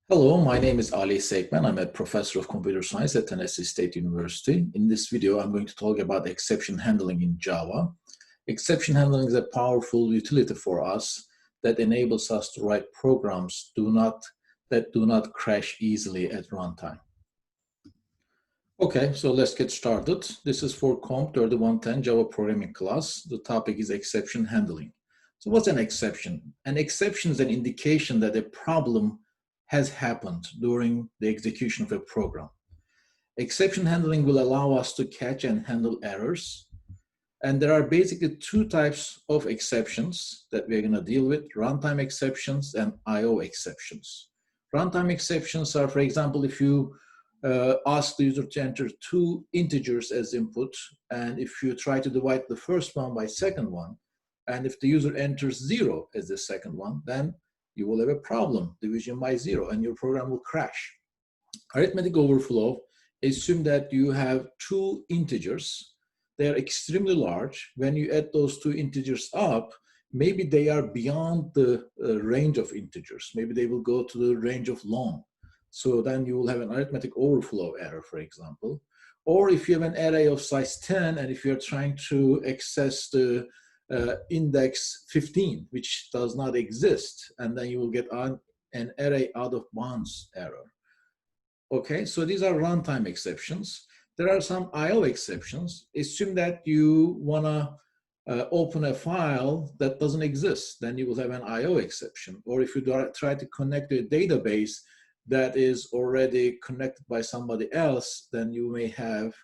Hello, my name is Ali Sekman. I'm a professor of computer science at Tennessee State University. In this video, I'm going to talk about exception handling in Java. Exception handling is a powerful utility for us that enables us to write programs that do not crash easily at runtime. Okay, so let's get started. This is for Cont 3110 Java programming class. The topic is exception handling. So what's an exception? An exception is an indication that a problem has happened during the execution of a program. Exception handling will allow us to catch and handle errors. And there are basically two types of exceptions that we're going to deal with: runtime exceptions and I/O exceptions. Runtime exceptions are, for example, if you ask the user to enter two integers as input, and if you try to divide the first one by second one, and if the user enters 0 as the second one, then you will have a problem, division by 0, and your program will crash. Arithmetic overflow, assume that you have two integers. They are extremely large. When you add those two integers up, maybe they are beyond the range of integers. Maybe they will go to the range of long. So then you will have an arithmetic overflow error, for example. Or if you have an array of size 10, and if you're trying to access the index 15, which does not exist, and then you will get an array out of bounds error. Okay, so these are runtime exceptions. There are some I/O exceptions. Assume that you want to open a file that doesn't exist, then you will have an I/O exception. Or if you try to connect to a database that is already connected by somebody else, then you may have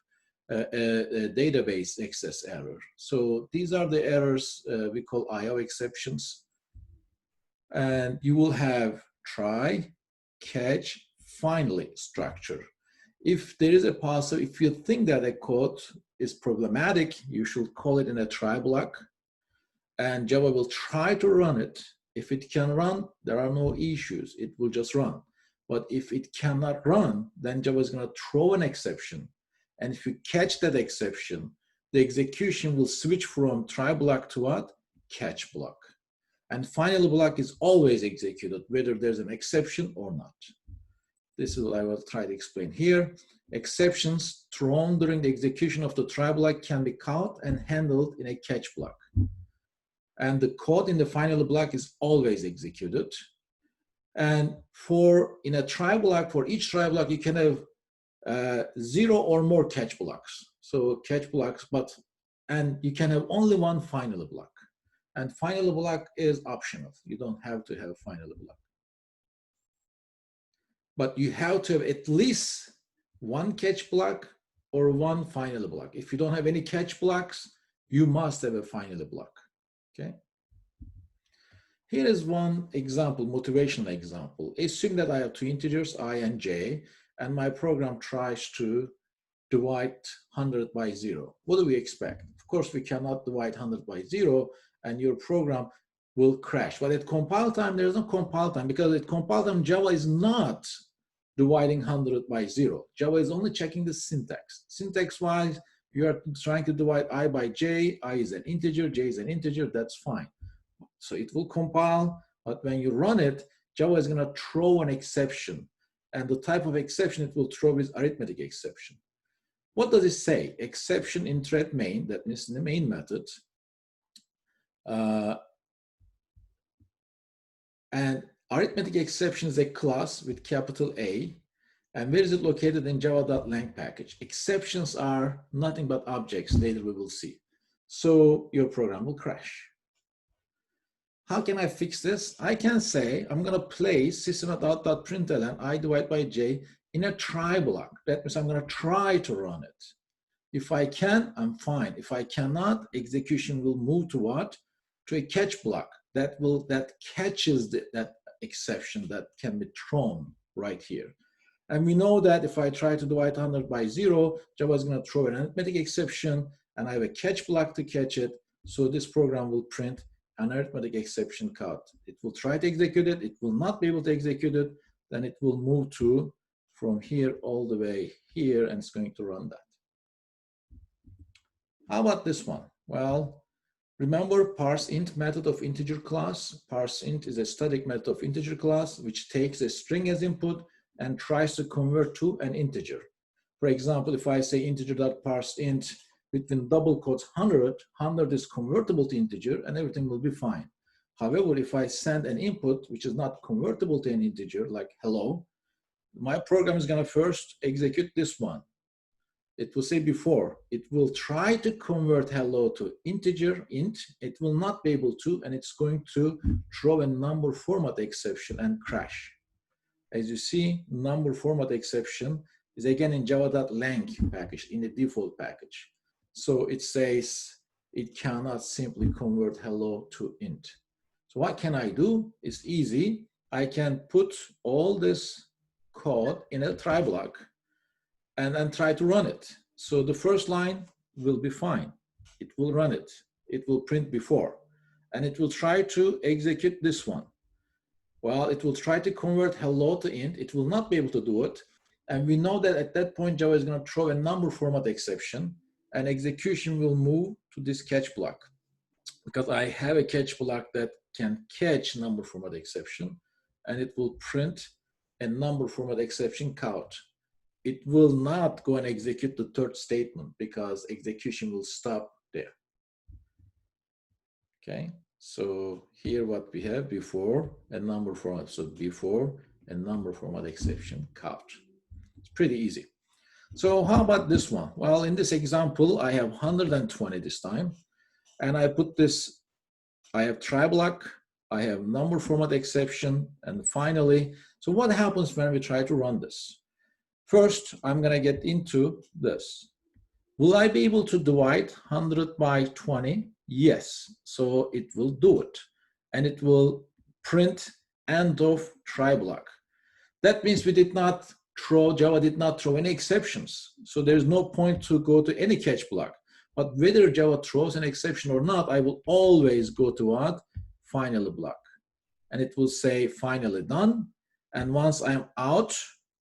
a database access error. So these are the errors we call I/O exceptions. And you will have try, catch, finally structure. If there is a if you think that a code is problematic, you should call it in a try block, and Java will try to run it. If it can run, there are no issues. It will just run. But if it cannot run, then Java is going to throw an exception. And if you catch that exception, the execution will switch from try block to what? Catch block. And final block is always executed, whether there's an exception or not. This is what I will try to explain here. Exceptions thrown during the execution of the try block can be caught and handled in a catch block. And the code in the final block is always executed. And in a try block, for each try block, you can have 0 or more catch blocks. So catch blocks, and you can have only one final block. And final block is optional. You don't have to have final block. But you have to have at least one catch block or one final block. If you don't have any catch blocks, you must have a final block. Okay. Here is one example, motivational example. Assume that I have two integers, I and j, and my program tries to divide 100 by 0. What do we expect? Of course, we cannot divide 100 by 0, and your program will crash. But at compile time, there's no compile time, because at compile time, Java is not dividing 100 by 0. Java is only checking the syntax. Syntax-wise, you are trying to divide I by j. I is an integer, j is an integer, that's fine. So it will compile, but when you run it, Java is going to throw an exception. And the type of exception it will throw is arithmetic exception. What does it say? Exception in thread main, that means in the main method. And arithmetic exception is a class with capital A. And where is it located? In java.lang package. Exceptions are nothing but objects. Later we will see. So your program will crash. How can I fix this? I can say I'm going to place system.out.println I divide by j in a try block. That means I'm going to try to run it. If I can, I'm fine. If I cannot, execution will move to what? To a catch block that catches that exception that can be thrown right here. And we know that if I try to divide 100 by 0, Java is going to throw an arithmetic exception, and I have a catch block to catch it. So this program will print an arithmetic exception code. It will try to execute it. It will not be able to execute it. Then it will move from here all the way here, and it's going to run that. How about this one? Well, Remember parseInt method of integer class. ParseInt is a static method of integer class which takes a string as input and tries to convert to an integer. For example, if I say integer.parseInt between double quotes 100, 100 is convertible to integer and everything will be fine. However, if I send an input which is not convertible to an integer, like hello, my program is going to first execute this one. It will say before, it will try to convert hello to integer, int. It will not be able to, and it's going to throw a number format exception and crash. As you see, number format exception is again in java.lang package, in the default package. So it says it cannot simply convert hello to int. So what can I do? It's easy. I can put all this code in a try block and then try to run it. So the first line will be fine. It will run it. It will print before. And it will try to execute this one. Well, it will try to convert hello to int. It will not be able to do it. And we know that at that point, Java is going to throw a number format exception, and execution will move to this catch block. Because I have a catch block that can catch number format exception, and it will print a number format exception count. It will not go and execute the third statement because execution will stop there. Okay, so here what we have before a number format. So before a number format exception count. It's pretty easy. So how about this one? Well, in this example, I have 120 this time. And I put this, I have try block, I have number format exception, and finally, so what happens when we try to run this? First, I'm going to get into this. Will I be able to divide 100 by 20? Yes. So it will do it. And it will print end of try block. That means we did not throw, Java did not throw any exceptions. So there's no point to go to any catch block. But whether Java throws an exception or not, I will always go to what? Finally block. And it will say finally done. And once I'm out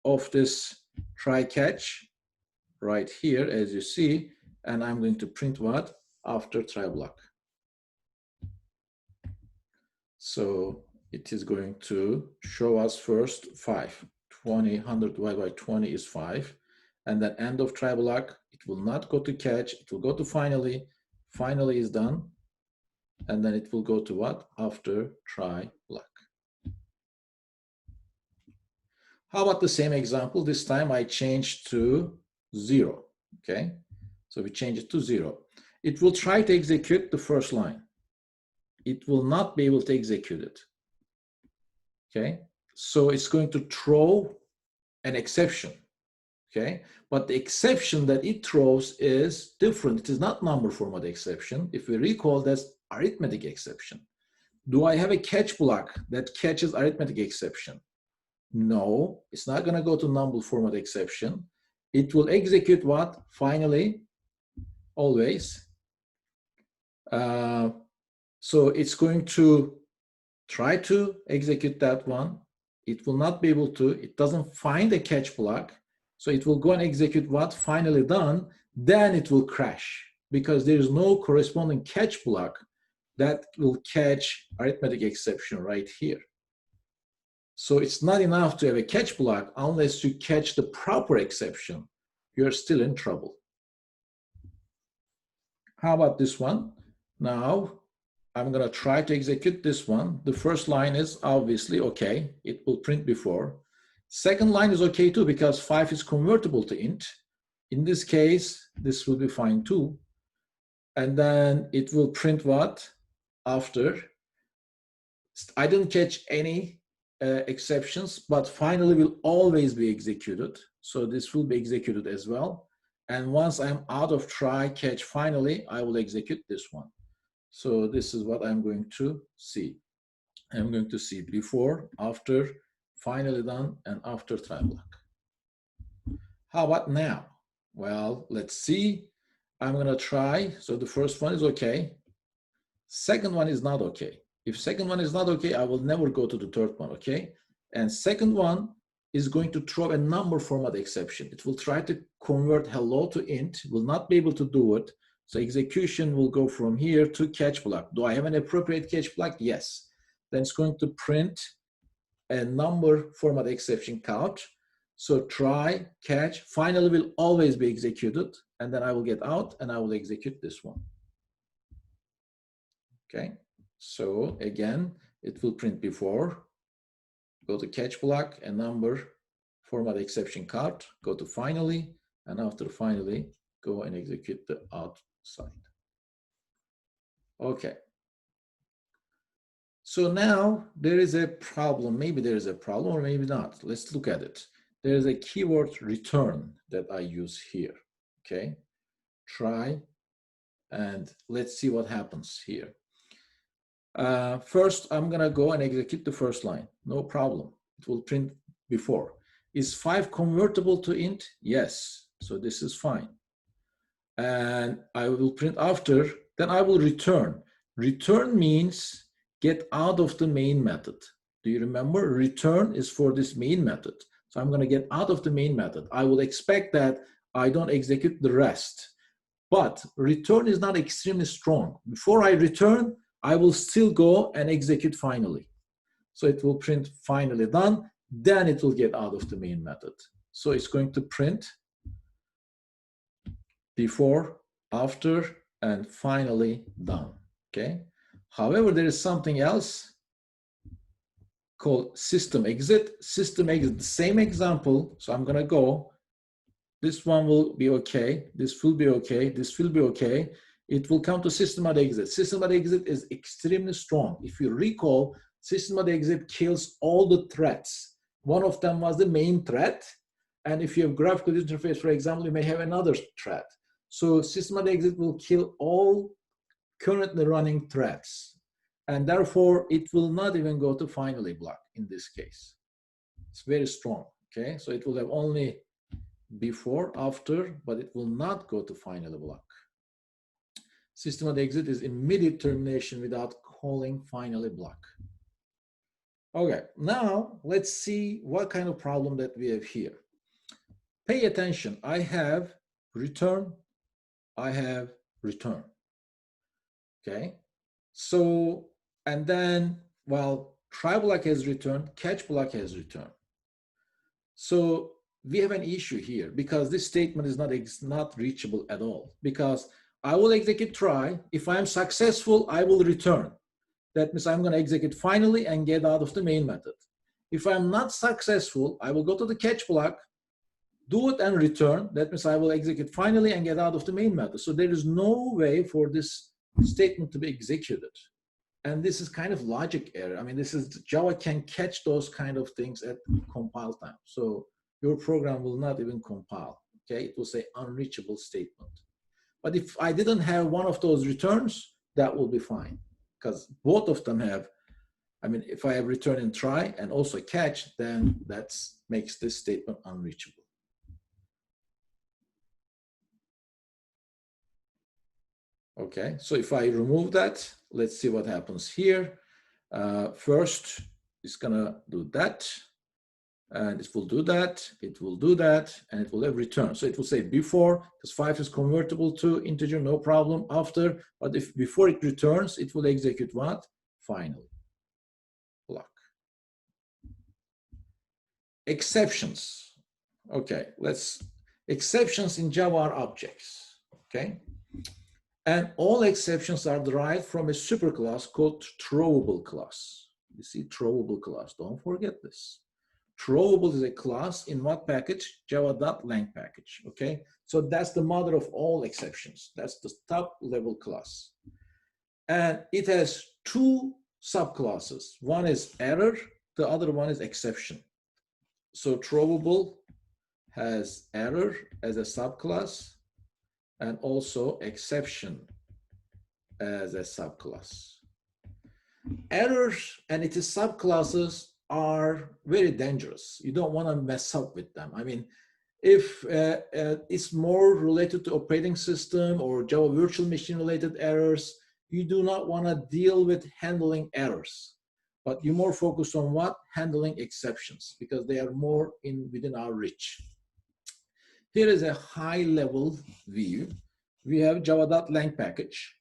of this try catch right here, as you see, and I'm going to print what? After try block. So it is going to show us first 5. 20, 100 divided by 20 is 5. And then end of try block, it will not go to catch, it will go to finally. Finally is done. And then it will go to what? After try block. How about the same example? This time I changed to 0, okay? So we change it to 0. It will try to execute the first line. It will not be able to execute it, okay? So it's going to throw an exception, okay? But the exception that it throws is different. It is not number format exception. If we recall, that's arithmetic exception. Do I have a catch block that catches arithmetic exception? No, it's not going to go to number format exception. It will execute what? Finally, always. So it's going to try to execute that one. It will not be able to. It doesn't find a catch block. So it will go and execute what? Finally done. Then it will crash because there is no corresponding catch block that will catch arithmetic exception right here. So it's not enough to have a catch block unless you catch the proper exception. You're still in trouble. How about this one? Now, I'm going to try to execute this one. The first line is obviously okay. It will print before. Second line is okay too because 5 is convertible to int. In this case, this will be fine too. And then it will print what? After. I didn't catch any exceptions, but finally will always be executed. So this will be executed as well. And once I'm out of try, catch, finally, I will execute this one. So this is what I'm going to see. I'm going to see before, after, finally done, and after try block. How about now? Well, let's see. I'm going to try. So the first one is okay. Second one is not okay. If second one is not okay, I will never go to the third one, okay? And second one is going to throw a number format exception. It will try to convert hello to int, will not be able to do it. So execution will go from here to catch block. Do I have an appropriate catch block? Yes. Then it's going to print a number format exception count. So try, catch, finally will always be executed. And then I will get out and I will execute this one. Okay. So again, it will print before, go to catch block, a number, format exception count, go to finally, and after finally, go and execute the outside. Okay. So now there is a problem. Maybe there is a problem or maybe not. Let's look at it. There is a keyword return that I use here. Okay. Try and let's see what happens here. First, I'm going to go and execute the first line. No problem. It will print before. Is 5 convertible to int? Yes. So this is fine. And I will print after. Then I will return. Return means get out of the main method. Do you remember? Return is for this main method. So I'm going to get out of the main method. I will expect that I don't execute the rest. But return is not extremely strong. Before I return, I will still go and execute finally. So it will print finally done, then it will get out of the main method. So it's going to print before, after, and finally done, okay? However, there is something else called system exit. System exit, the same example. So I'm gonna go, this one will be okay, this will be okay, this will be okay. It will come to system.exit. System.exit is extremely strong. If you recall, system.exit kills all the threads. One of them was the main thread. And if you have graphical interface, for example, you may have another thread. So system.exit will kill all currently running threads. And therefore, it will not even go to finally block in this case. It's very strong, okay? So it will have only before, after, but it will not go to finally block. System.exit is immediate termination without calling finally block. Okay, now let's see what kind of problem that we have here. Pay attention. I have return, I have return. Okay, so, and then, well, try block has return, catch block has return. So we have an issue here because this statement is not reachable at all, because I will execute try. If I'm successful, I will return. That means I'm going to execute finally and get out of the main method. If I'm not successful, I will go to the catch block, do it and return. That means I will execute finally and get out of the main method. So there is no way for this statement to be executed. And this is kind of logic error. I mean, this is Java can catch those kind of things at compile time. So your program will not even compile. Okay, it will say unreachable statement. But if I didn't have one of those returns, that will be fine, because both of them have, I mean, if I have return and try and also catch, then that makes this statement unreachable. Okay, so if I remove that, let's see what happens here. First, it's gonna do that. And it will do that, it will do that, and it will have return. So it will say before, because 5 is convertible to integer, no problem. After, but if before it returns, it will execute what? Finally. Block. Exceptions. Okay, exceptions in Java are objects, okay? And all exceptions are derived from a superclass called throwable class. You see, throwable class, don't forget this. Throwable is a class in what package? Java.lang package, okay? So that's the mother of all exceptions. That's the top level class. And it has 2 subclasses. One is error, the other one is exception. So throwable has error as a subclass and also exception as a subclass. Errors and its subclasses are very dangerous. You don't want to mess up with them. I mean, if it's more related to operating system or Java virtual machine related errors, you do not want to deal with handling errors, but you're more focused on what? Handling exceptions, because they are more within our reach. Here is a high level view. we have java.lang package,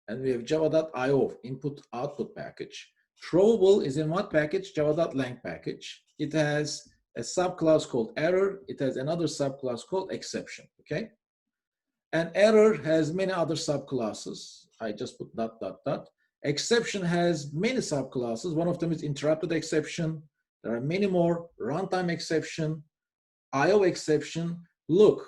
and we have java.io input-output package. Throwable is in what package? Java.lang package. It has a subclass called error. It has another subclass called exception, okay? And error has many other subclasses. I just put ... Exception has many subclasses. One of them is interrupted exception. There are many more. Runtime exception, IO exception. Look,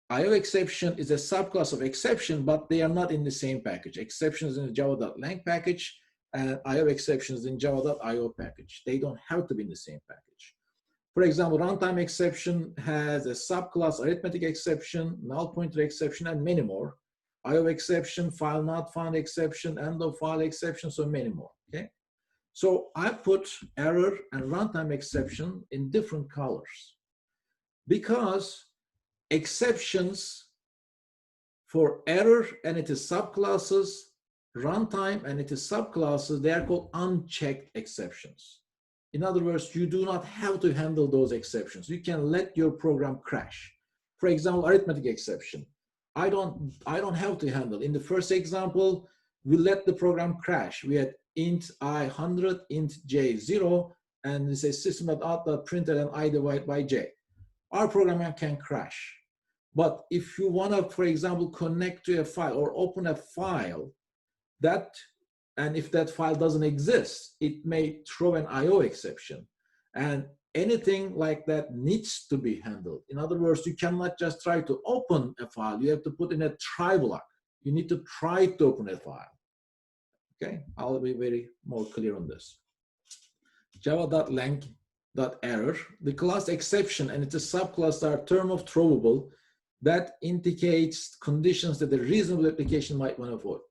IO exception is a subclass of exception, but they are not in the same package. Exception is in the java.lang package, and IO exception is in java.io package. They don't have to be in the same package. For example, runtime exception has a subclass arithmetic exception, null pointer exception, and many more. IO exception, file not found exception, end of file exception, so many more, okay? So I put error and runtime exception in different colors because exceptions for error and its subclasses, runtime and its subclasses, they are called unchecked exceptions. In other words, you do not have to handle those exceptions. You can let your program crash. For example, arithmetic exception. I don't have to handle. In the first example, we let the program crash. We had int I 100, int j 0, and it says system.out.println and I divided by j. Our program can crash. But if you want to, for example, connect to a file or open a file, and if that file doesn't exist, it may throw an IO exception. And anything like that needs to be handled. In other words, you cannot just try to open a file. You have to put in a try block. You need to try to open a file. Okay, I'll be very more clear on this. Java.lang.error. The class exception and its subclass are term of throwable that indicates conditions that a reasonable application might want to avoid,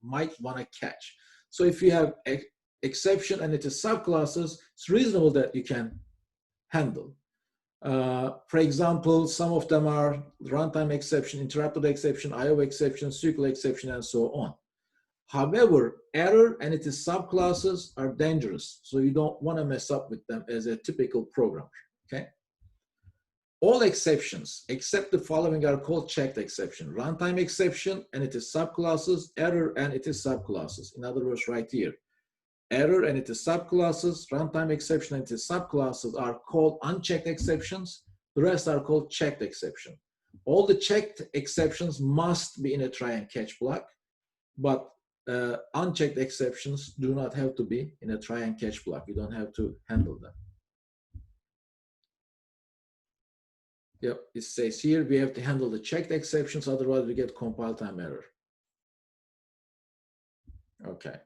might want to catch. So if you have exception and its subclasses, it's reasonable that you can handle. For example, some of them are runtime exception, interrupted exception, IO exception, SQL exception, and so on. However, error and its subclasses are dangerous, so you don't want to mess up with them as a typical programmer, okay? All exceptions except the following are called checked exception: runtime exception and its subclasses, error and its subclasses. In other words, right here, error and its subclasses, runtime exception and its subclasses are called unchecked exceptions. The rest are called checked exception. All the checked exceptions must be in a try and catch block, but unchecked exceptions do not have to be in a try and catch block. You don't have to handle them. Yep, it says here we have to handle the checked exceptions, otherwise we get compile time error. Okay,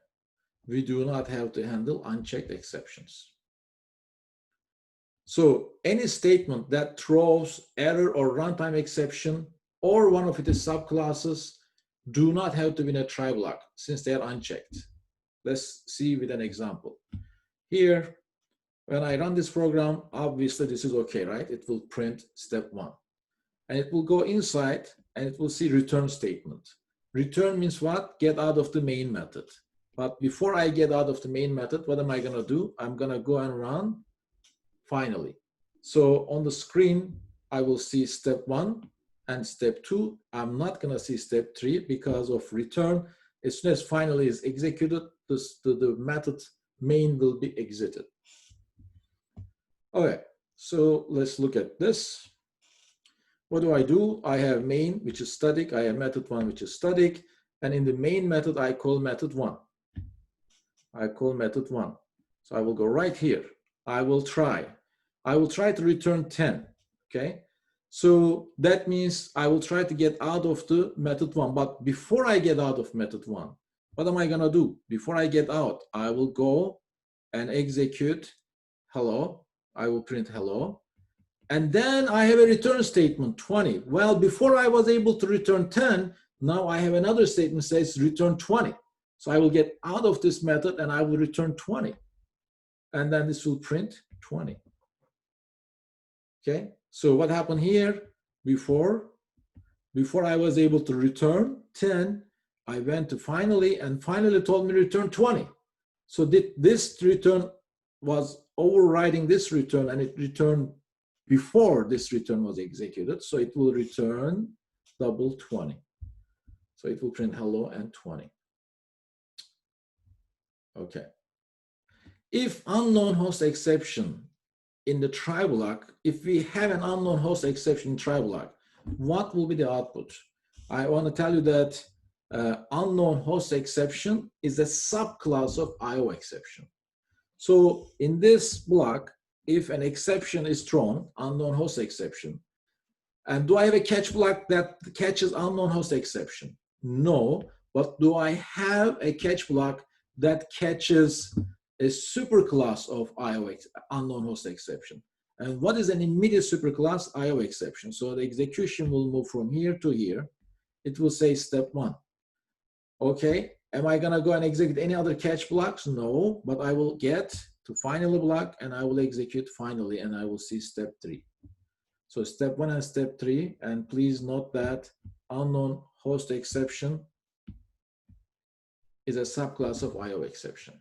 we do not have to handle unchecked exceptions. So any statement that throws error or runtime exception or one of its subclasses do not have to be in a try block since they are unchecked. Let's see with an example. Here, when I run this program, obviously this is okay, right? It will print step 1. And it will go inside and it will see return statement. Return means what? Get out of the main method. But before I get out of the main method, what am I gonna do? I'm gonna go and run finally. So on the screen, I will see step 1 and step 2. I'm not gonna see step 3 because of return. As soon as finally is executed, the method main will be exited. Okay, so let's look at this. What do? I have main, which is static. I have method 1, which is static. And in the main method, I call method 1. I call method 1. So I will go right here. I will try to return 10, okay? So that means I will try to get out of the method 1. But before I get out of method 1, what am I gonna do? Before I get out, I will go and execute hello. I will print hello. And then I have a return statement 20. Well, before I was able to return 10, now I have another statement that says return 20. So I will get out of this method and I will return 20. And then this will print 20. Okay, so what happened here? Before I was able to return 10, I went to finally, and finally told me return 20. So this return was overriding this return, and it returned before this return was executed. So it will return double 20. So it will print hello and 20. Okay. If unknown host exception in the try block, if we have an unknown host exception in try block, what will be the output? I want to tell you that unknown host exception is a subclass of IO exception. So in this block, if an exception is thrown, unknown host exception, and do I have a catch block that catches unknown host exception? No, but do I have a catch block that catches a superclass of unknown host exception? And what is an immediate superclass? IO exception. So the execution will move from here to here. It will say step 1. Okay, am I gonna go and execute any other catch blocks? No, but I will get to finally block and I will execute finally and I will see step 3. So step 1 and step 3, and please note that unknown host exception is a subclass of IO exception.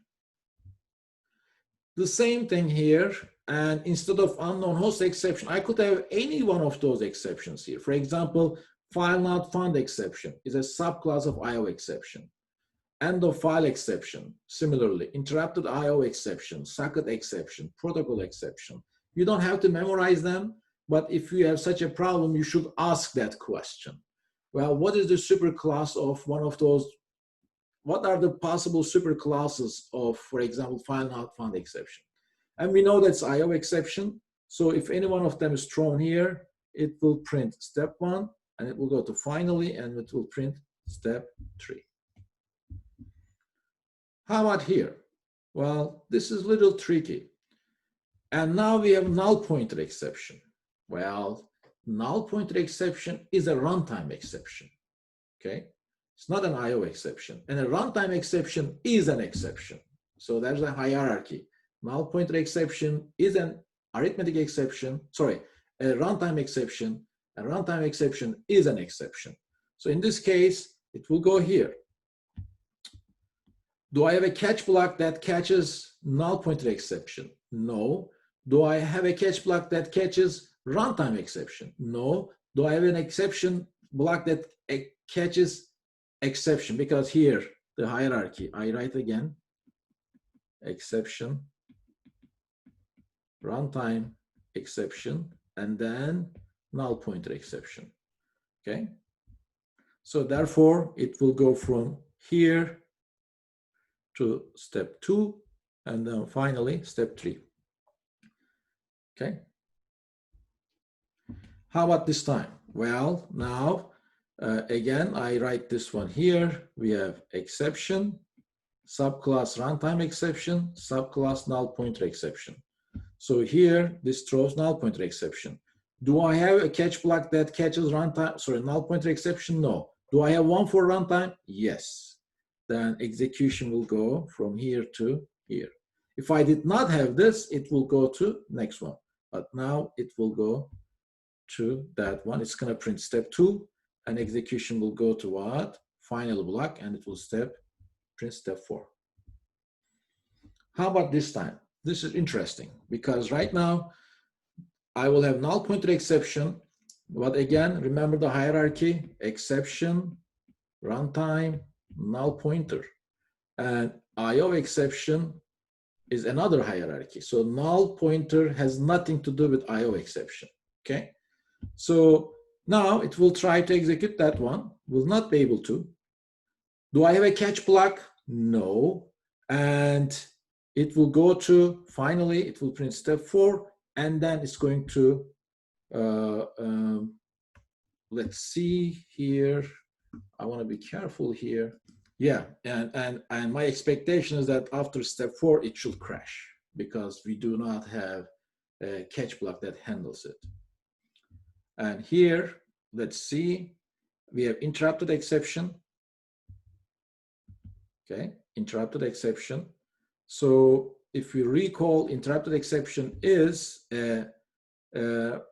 The same thing here, and instead of unknown host exception, I could have any one of those exceptions here. For example, file not found exception is a subclass of IO exception. End of file exception, similarly, interrupted IO exception, socket exception, protocol exception. You don't have to memorize them, but if you have such a problem, you should ask that question. Well, what is the superclass of one of those? What are the possible superclasses of, for example, file not found exception? And we know that's IO exception. So if any one of them is thrown here, it will print step 1, and it will go to finally, and it will print step 3. How about here? Well, this is a little tricky. And now we have null pointer exception. Well, null pointer exception is a runtime exception, okay? It's not an IO exception. And a runtime exception is an exception. So there's a hierarchy. Null pointer exception is an arithmetic exception, sorry, a runtime exception. A runtime exception is an exception. So in this case, it will go here. Do I have a catch block that catches null pointer exception? No. Do I have a catch block that catches runtime exception? No. Do I have an exception block that catches exception? Because here, the hierarchy, I write again, exception, runtime exception, and then null pointer exception, okay? So therefore, it will go from here to step 2, and then finally, step 3. Okay. How about this time? Well, now, again, I write this one here. We have exception, subclass runtime exception, subclass null pointer exception. So here, this throws null pointer exception. Do I have a catch block that catches runtime, sorry, null pointer exception? No. Do I have one for runtime? Yes. Then execution will go from here to here. If I did not have this, it will go to next one. But now it will go to that one. It's going to print step 2, and execution will go to what? Final block, and it will print step 4. How about this time? This is interesting because right now I will have null pointer exception, but again, remember the hierarchy: exception, runtime, null pointer, and IO exception is another hierarchy. So null pointer has nothing to do with IO exception, okay? So now it will try to execute that one, will not be able to. Do I have a catch block? No. And it will go to, finally, it will print step 4, and then it's going to, let's see here. I want to be careful here. Yeah, and my expectation is that after step 4, it should crash because we do not have a catch block that handles it. And here, let's see, we have interrupted exception. Okay, interrupted exception. So if we recall, interrupted exception is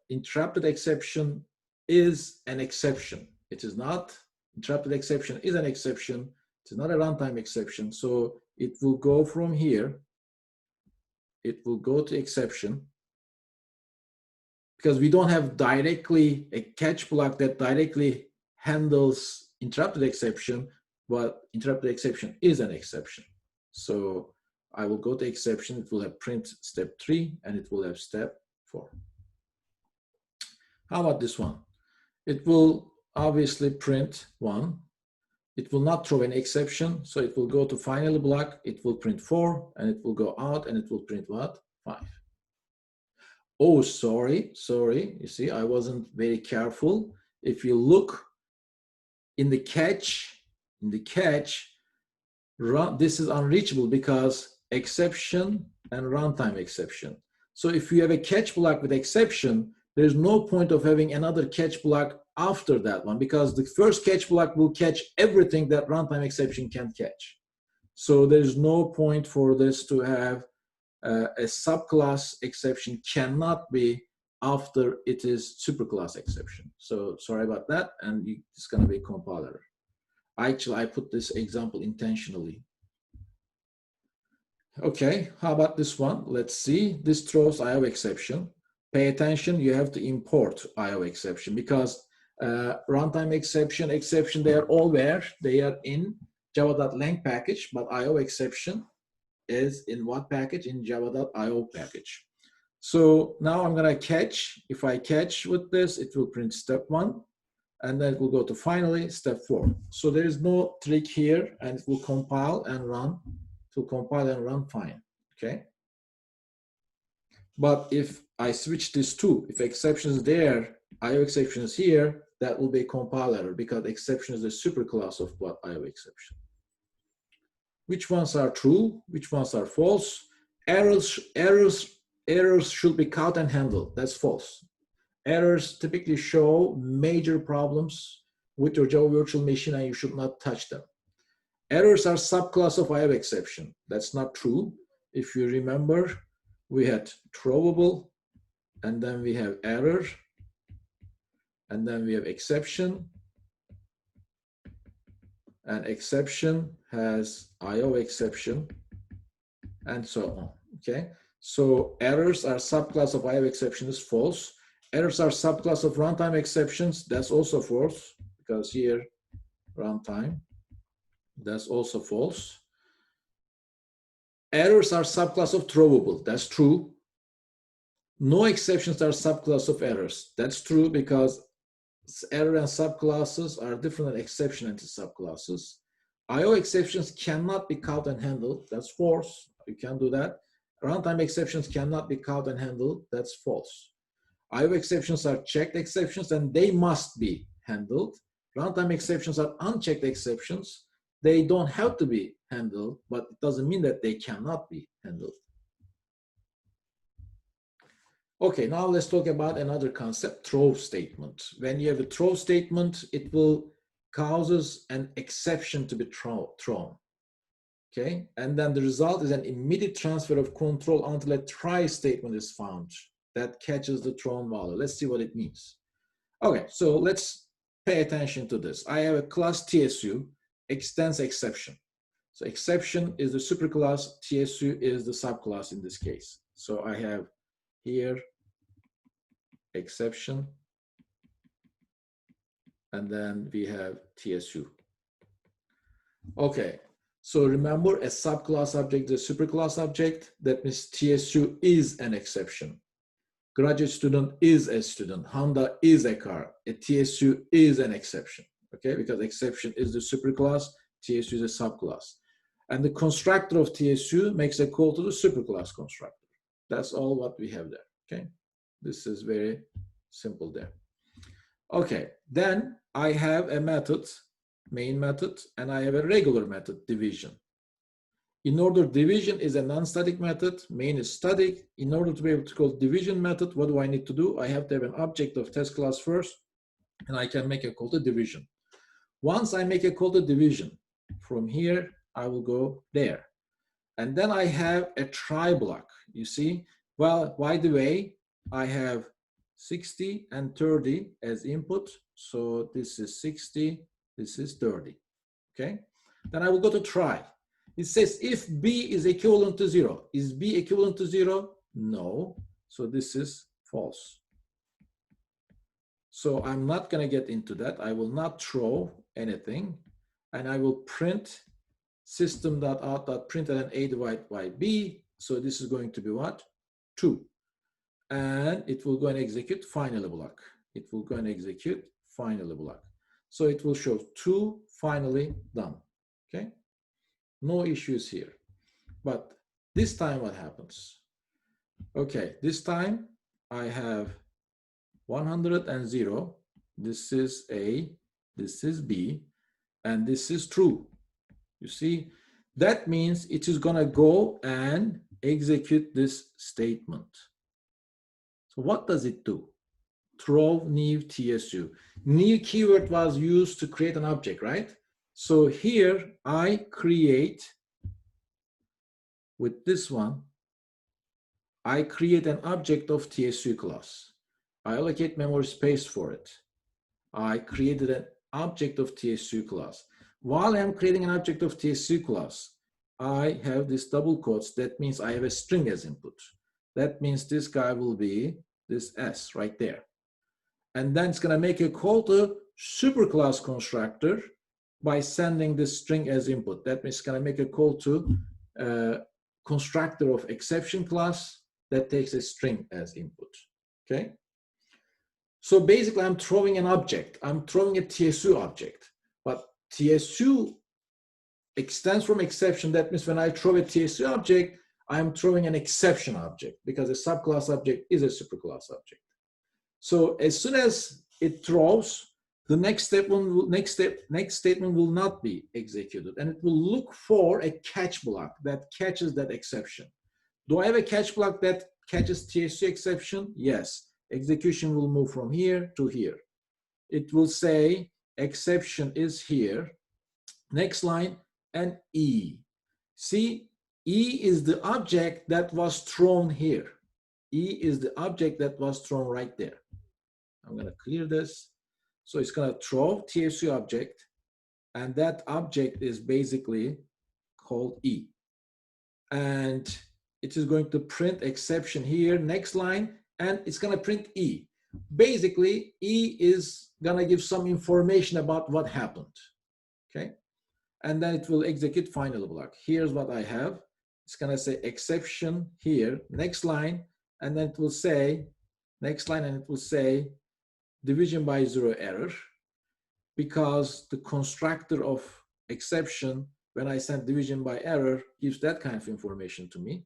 interrupted exception is an exception. It is not, interrupted exception is an exception. It's not a runtime exception. So it will go from here. It will go to exception because we don't have directly a catch block that directly handles interrupted exception, but interrupted exception is an exception. So I will go to exception, it will have print step 3, and it will have step 4. How about this one? It will obviously print 1. It will not throw an exception, so it will go to finally block, it will print 4, and it will go out, and it will print what? 5. Oh, sorry, you see, I wasn't very careful. If you look in the catch, this is unreachable because exception and runtime exception. So if you have a catch block with exception, there's no point of having another catch block after that one because the first catch block will catch everything that runtime exception can't catch. So there's no point for this to have a subclass exception cannot be after it is superclass exception. So sorry about that, and it's going to be a compiler. Actually, I put this example intentionally. Okay, how about this one? Let's see. This throws IO exception. Pay attention, you have to import IO exception because runtime exception, they are all where? They are in java.lang package, but IO exception is in what package? In java.io package. So now I'm going to catch. If I catch with this, it will print step 1, and then it will go to finally step 4. So there is no trick here, and it will compile and run. It will compile and run fine. Okay. But if I switch this to, if exception is there, IO exception is here, that will be a compile error because exception is the superclass of what IO exception. Which ones are true? Which ones are false? Errors should be caught and handled. That's false. Errors typically show major problems with your Java virtual machine and you should not touch them. Errors are subclass of IO exception. That's not true. If you remember, we had throwable, and then we have error, and then we have exception, and exception has IO exception, and so on. Okay, so errors are subclass of IO exception is false. Errors are subclass of runtime exceptions. That's also false because here runtime. That's also false. Errors are subclass of throwable. That's true. No exceptions are subclass of errors. That's true because error and subclasses are different than exception and subclasses. IO exceptions cannot be caught and handled. That's false. You can't do that. Runtime exceptions cannot be caught and handled. That's false. IO exceptions are checked exceptions and they must be handled. Runtime exceptions are unchecked exceptions. They don't have to be handled, but it doesn't mean that they cannot be handled. Okay, now let's talk about another concept, throw statement. When you have a throw statement, it will causes an exception to be thrown. Okay, and then the result is an immediate transfer of control until a try statement is found that catches the thrown value. Let's see what it means. Okay, so let's pay attention to this. I have a class TSU, extends exception. So exception is the superclass, TSU is the subclass in this case. So I have here exception, and then we have TSU. Okay, so remember a subclass object is a superclass object. That means TSU is an exception. Graduate student is a student. Honda is a car. A TSU is an exception. Okay, because exception is the superclass, TSU is a subclass. And the constructor of TSU makes a call to the superclass constructor. That's all what we have there. Okay, this is very simple there. Okay, then I have a method, main method, and I have a regular method, division. In order, division is a non-static method, main is static. In order to be able to call division method, what do I need to do? I have to have an object of test class first, and I can make a call to division. Once I make a call to division, from here, I will go there. And then I have a try block, you see? Well, by the way, I have 60 and 30 as input. So this is 60, this is 30, okay? Then I will go to try. It says if B is equivalent to 0. Is B equivalent to 0? No. So this is false. So I'm not going to get into that. I will not throw anything, and I will print system.out.println a divided by b. So this is going to be what? 2. And it will go and execute finally block. It will go and execute finally block. So it will show 2 finally done. Okay? No issues here. But this time what happens? Okay, this time I have 100 and 0. This is A, this is B, and this is true. You see, that means it is going to go and execute this statement. So what does it do? Throw new TSU. New keyword was used to create an object, right? So here I create, with this one, I create an object of TSU class. I allocate memory space for it. I created an object of TSU class. While I'm creating an object of TSU class, I have this double quotes. That means I have a string as input. That means this guy will be this S right there. And then it's going to make a call to superclass constructor by sending this string as input. That means it's going to make a call to constructor of exception class that takes a string as input. Okay. So basically, I'm throwing an object. I'm throwing a TSU object. But TSU extends from exception. That means when I throw a TSU object, I'm throwing an exception object because a subclass object is a superclass object. So as soon as it throws, the next statement will not be executed, and it will look for a catch block that catches that exception. Do I have a catch block that catches TSU exception? Yes. Execution will move from here to here. It will say exception is here. Next line, and E. See, E is the object that was thrown here. E is the object that was thrown right there. I'm going to clear this. So it's going to throw TSU object, and that object is basically called E. And it is going to print exception here, next line, and it's going to print E. Basically, E is going to give some information about what happened. Okay? And then it will execute final block. Here's what I have. It's going to say exception here, next line, and then it will say, next line, and it will say division by 0 error, because the constructor of exception, when I send division by error, gives that kind of information to me,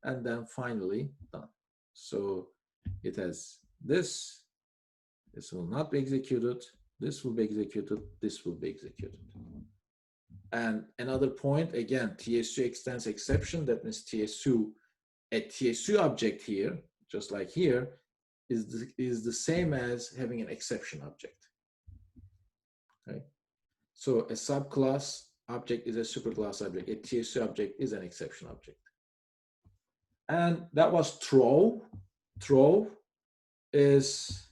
and then finally done. So it has this will not be executed, this will be executed, this will be executed. And another point, again, TSU extends exception. That means TSU, a TSU object here, just like here, is the same as having an exception object. Okay? So a subclass object is a superclass object. A TSU object is an exception object. And that was throw. Throw is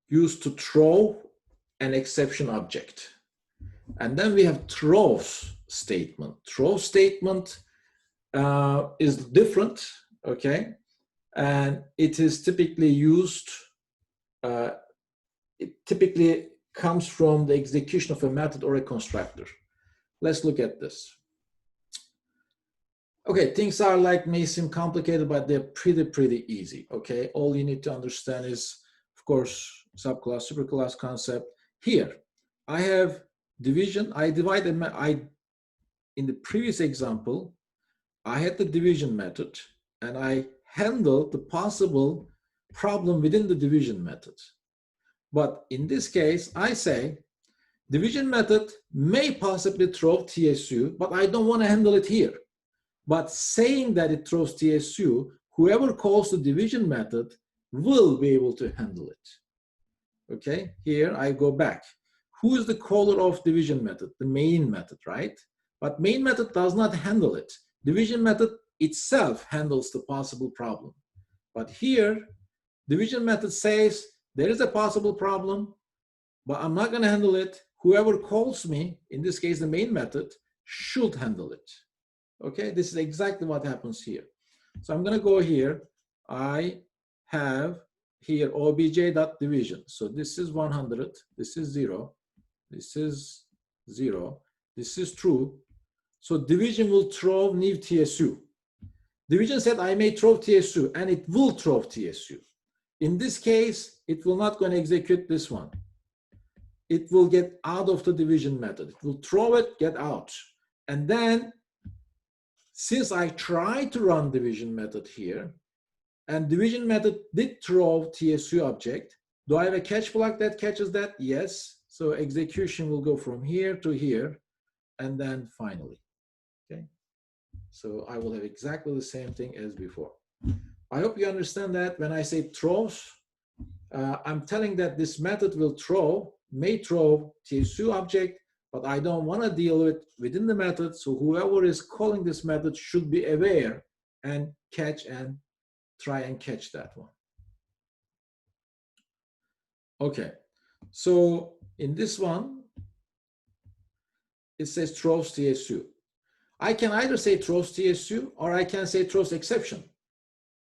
used to throw an exception object. And then we have throws statement. Throw statement is different, okay? And it is typically used, it typically comes from the execution of a method or a constructor. Let's look at this. Okay, things are may seem complicated, but they're pretty easy, okay? All you need to understand is, of course, subclass, superclass concept. Here, I have division. In the previous example, I had the division method, and I handled the possible problem within the division method. But in this case, I say, division method may possibly throw TSU, but I don't want to handle it here. But saying that it throws TSU, whoever calls the division method will be able to handle it. Okay, here I go back. Who is the caller of division method? The main method, right? But main method does not handle it. Division method itself handles the possible problem. But here, division method says there is a possible problem, but I'm not going to handle it. Whoever calls me, in this case the main method, should handle it. Okay, this is exactly what happens here. So I'm going to go here. I have here obj.division. So this is 100, this is 0, this is 0, this is true. So division will throw new TSU. Division said I may throw TSU, and it will throw TSU. In this case, it will not going to execute this one. It will get out of the division method. It will throw it, get out. And then, since I tried to run division method here, and division method did throw TSU object, do I have a catch block that catches that? Yes. So execution will go from here to here, and then finally. Okay. So I will have exactly the same thing as before. I hope you understand that when I say throws, I'm telling that this method will may throw TSU object, but I don't want to deal with within the method. So whoever is calling this method should be aware and catch and try and catch that one. Okay, so in this one, it says throws TSU. I can either say throws TSU or I can say throws exception,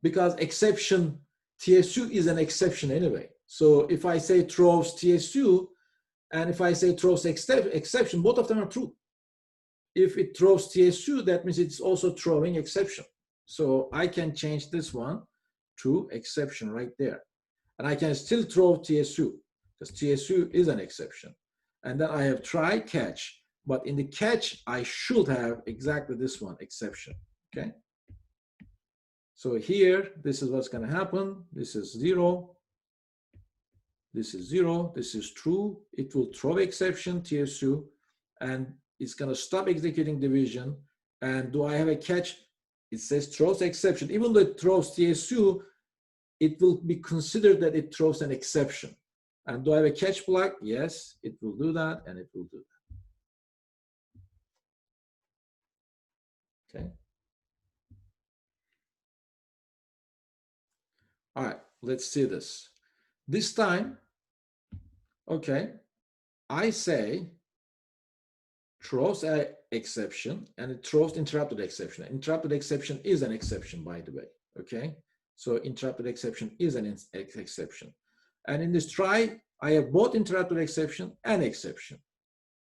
because exception, TSU is an exception anyway. So if I say throws TSU and if I say throws exception, both of them are true. If it throws TSU, that means it's also throwing exception. So I can change this one to exception right there. And I can still throw TSU because TSU is an exception. And then I have try catch. But in the catch, I should have exactly this one, exception, okay? So here, this is what's gonna happen. This is 0, this is 0, this is true. It will throw exception, TSU, and it's gonna stop executing division. And do I have a catch? It says throws exception. Even though it throws TSU, it will be considered that it throws an exception. And do I have a catch block? Yes, it will do that, and it will do that. Okay. All right, let's see this. This time, okay, I say throws an exception and it throws interrupted exception. Interrupted exception is an exception, by the way, okay? So interrupted exception is an exception. And in this try, I have both interrupted exception and exception.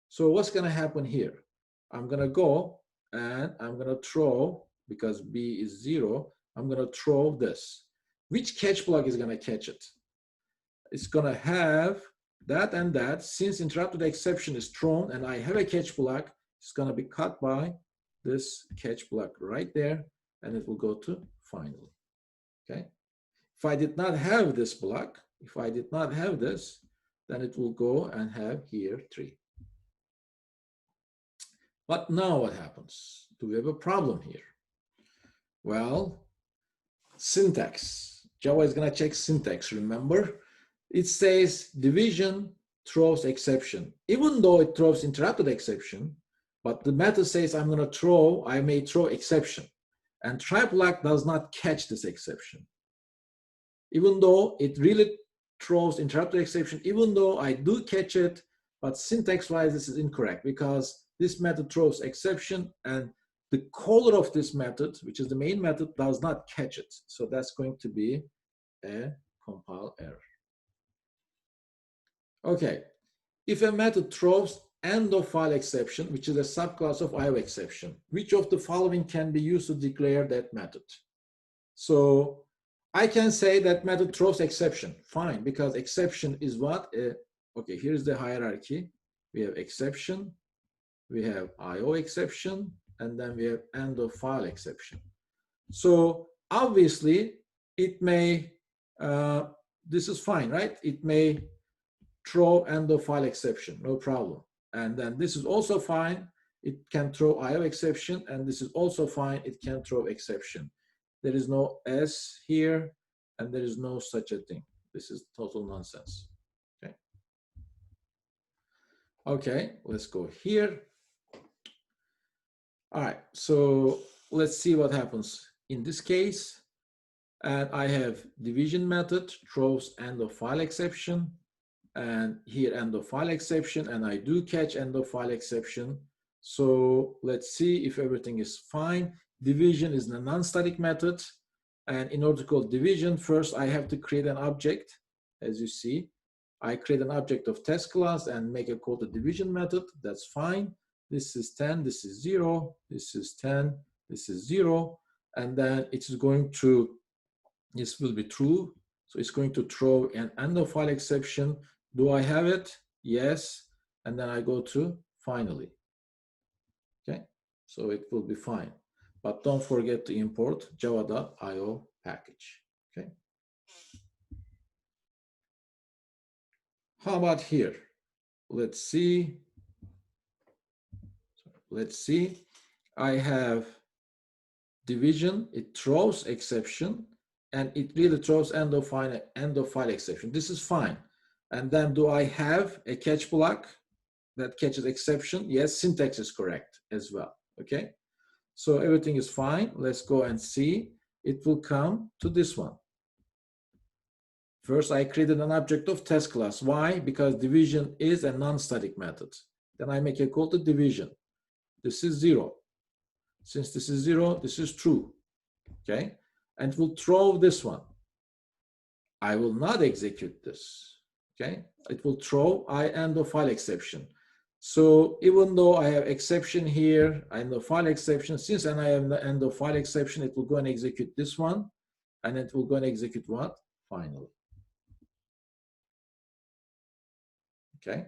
So what's gonna happen here? I'm gonna go and I'm gonna throw, because B is 0, I'm gonna throw this. Which catch block is gonna catch it? It's gonna have that and that. Since interrupted exception is thrown and I have a catch block, it's gonna be cut by this catch block right there, and it will go to finally, okay? If I did not have this block, if I did not have this, then it will go and have here 3. But now what happens? Do we have a problem here? Well, syntax. Java is gonna check syntax, remember? It says division throws exception. Even though it throws interrupted exception, but the method says I may throw exception. And try block does not catch this exception. Even though it really throws interrupted exception, even though I do catch it, but syntax-wise this is incorrect because this method throws exception and the caller of this method, which is the main method, does not catch it. So that's going to be a compile error. Okay, if a method throws end of file exception, which is a subclass of IO exception, which of the following can be used to declare that method? So I can say that method throws exception, fine, because exception is what? Okay, here's the hierarchy. We have exception, we have IO exception, and then we have end of file exception. So obviously it may, this is fine, right? It may throw end of file exception, no problem. And then this is also fine. It can throw IO exception, and this is also fine. It can throw exception. There is no S here, and there is no such a thing. This is total nonsense. Okay. Okay, let's go here. All right, so let's see what happens in this case. And I have division method throws end of file exception, and here end of file exception, and I do catch end of file exception. So let's see if everything is fine. Division is a non-static method, And in order to call division, first I have to create an object. As you see, I create an object of test class and make a call to division method. That's fine. This is 10, this is 0, this is 10, this is 0. And then it is going to, this will be true. So it's going to throw an end of file exception. Do I have it? Yes. And then I go to finally. Okay, so it will be fine. But don't forget to import java.io package. Okay. How about here? Let's see. Let's see. I have division. It throws exception, and it really throws end of file exception. This is fine. And then do I have a catch block that catches exception? Yes, syntax is correct as well. Okay. So everything is fine. Let's go and see. It will come to this one. First, I created an object of test class. Why? Because division is a non-static method. Then I make a call to division. This is 0. Since this is 0, this is true. Okay? And it will throw this one. I will not execute this. Okay? It will throw end of file exception. So even though I have exception here, end of file exception, since I have the end of file exception, it will go and execute this one, and it will go and execute what? Finally. Okay,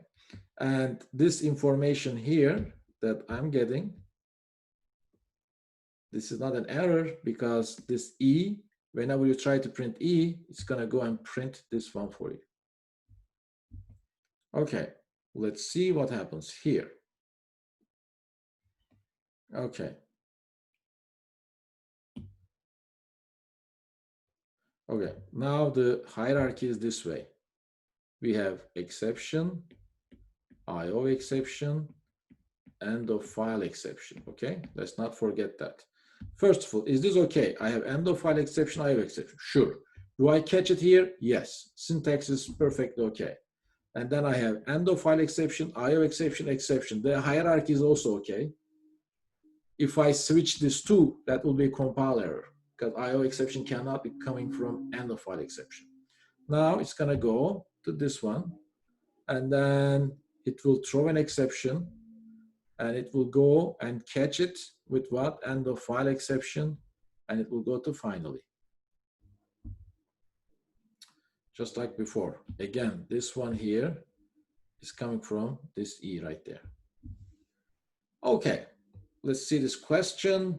and this information here that I'm getting, this is not an error because this E, whenever you try to print E, it's gonna go and print this one for you. Okay. Let's see what happens here. Okay. Okay, now the hierarchy is this way. We have exception, IO exception, end of file exception. Okay, let's not forget that. First of all, is this okay? I have end of file exception, IO exception. Sure. Do I catch it here? Yes. Syntax is perfectly okay. And then I have end of file exception, IO exception, exception. The hierarchy is also okay. If I switch this to, that will be a compile error because IO exception cannot be coming from end of file exception. Now it's gonna go to this one, and then it will throw an exception, and it will go and catch it with what? End of file exception, and it will go to finally. Just like before. Again, this one here is coming from this E right there. Okay, let's see this question.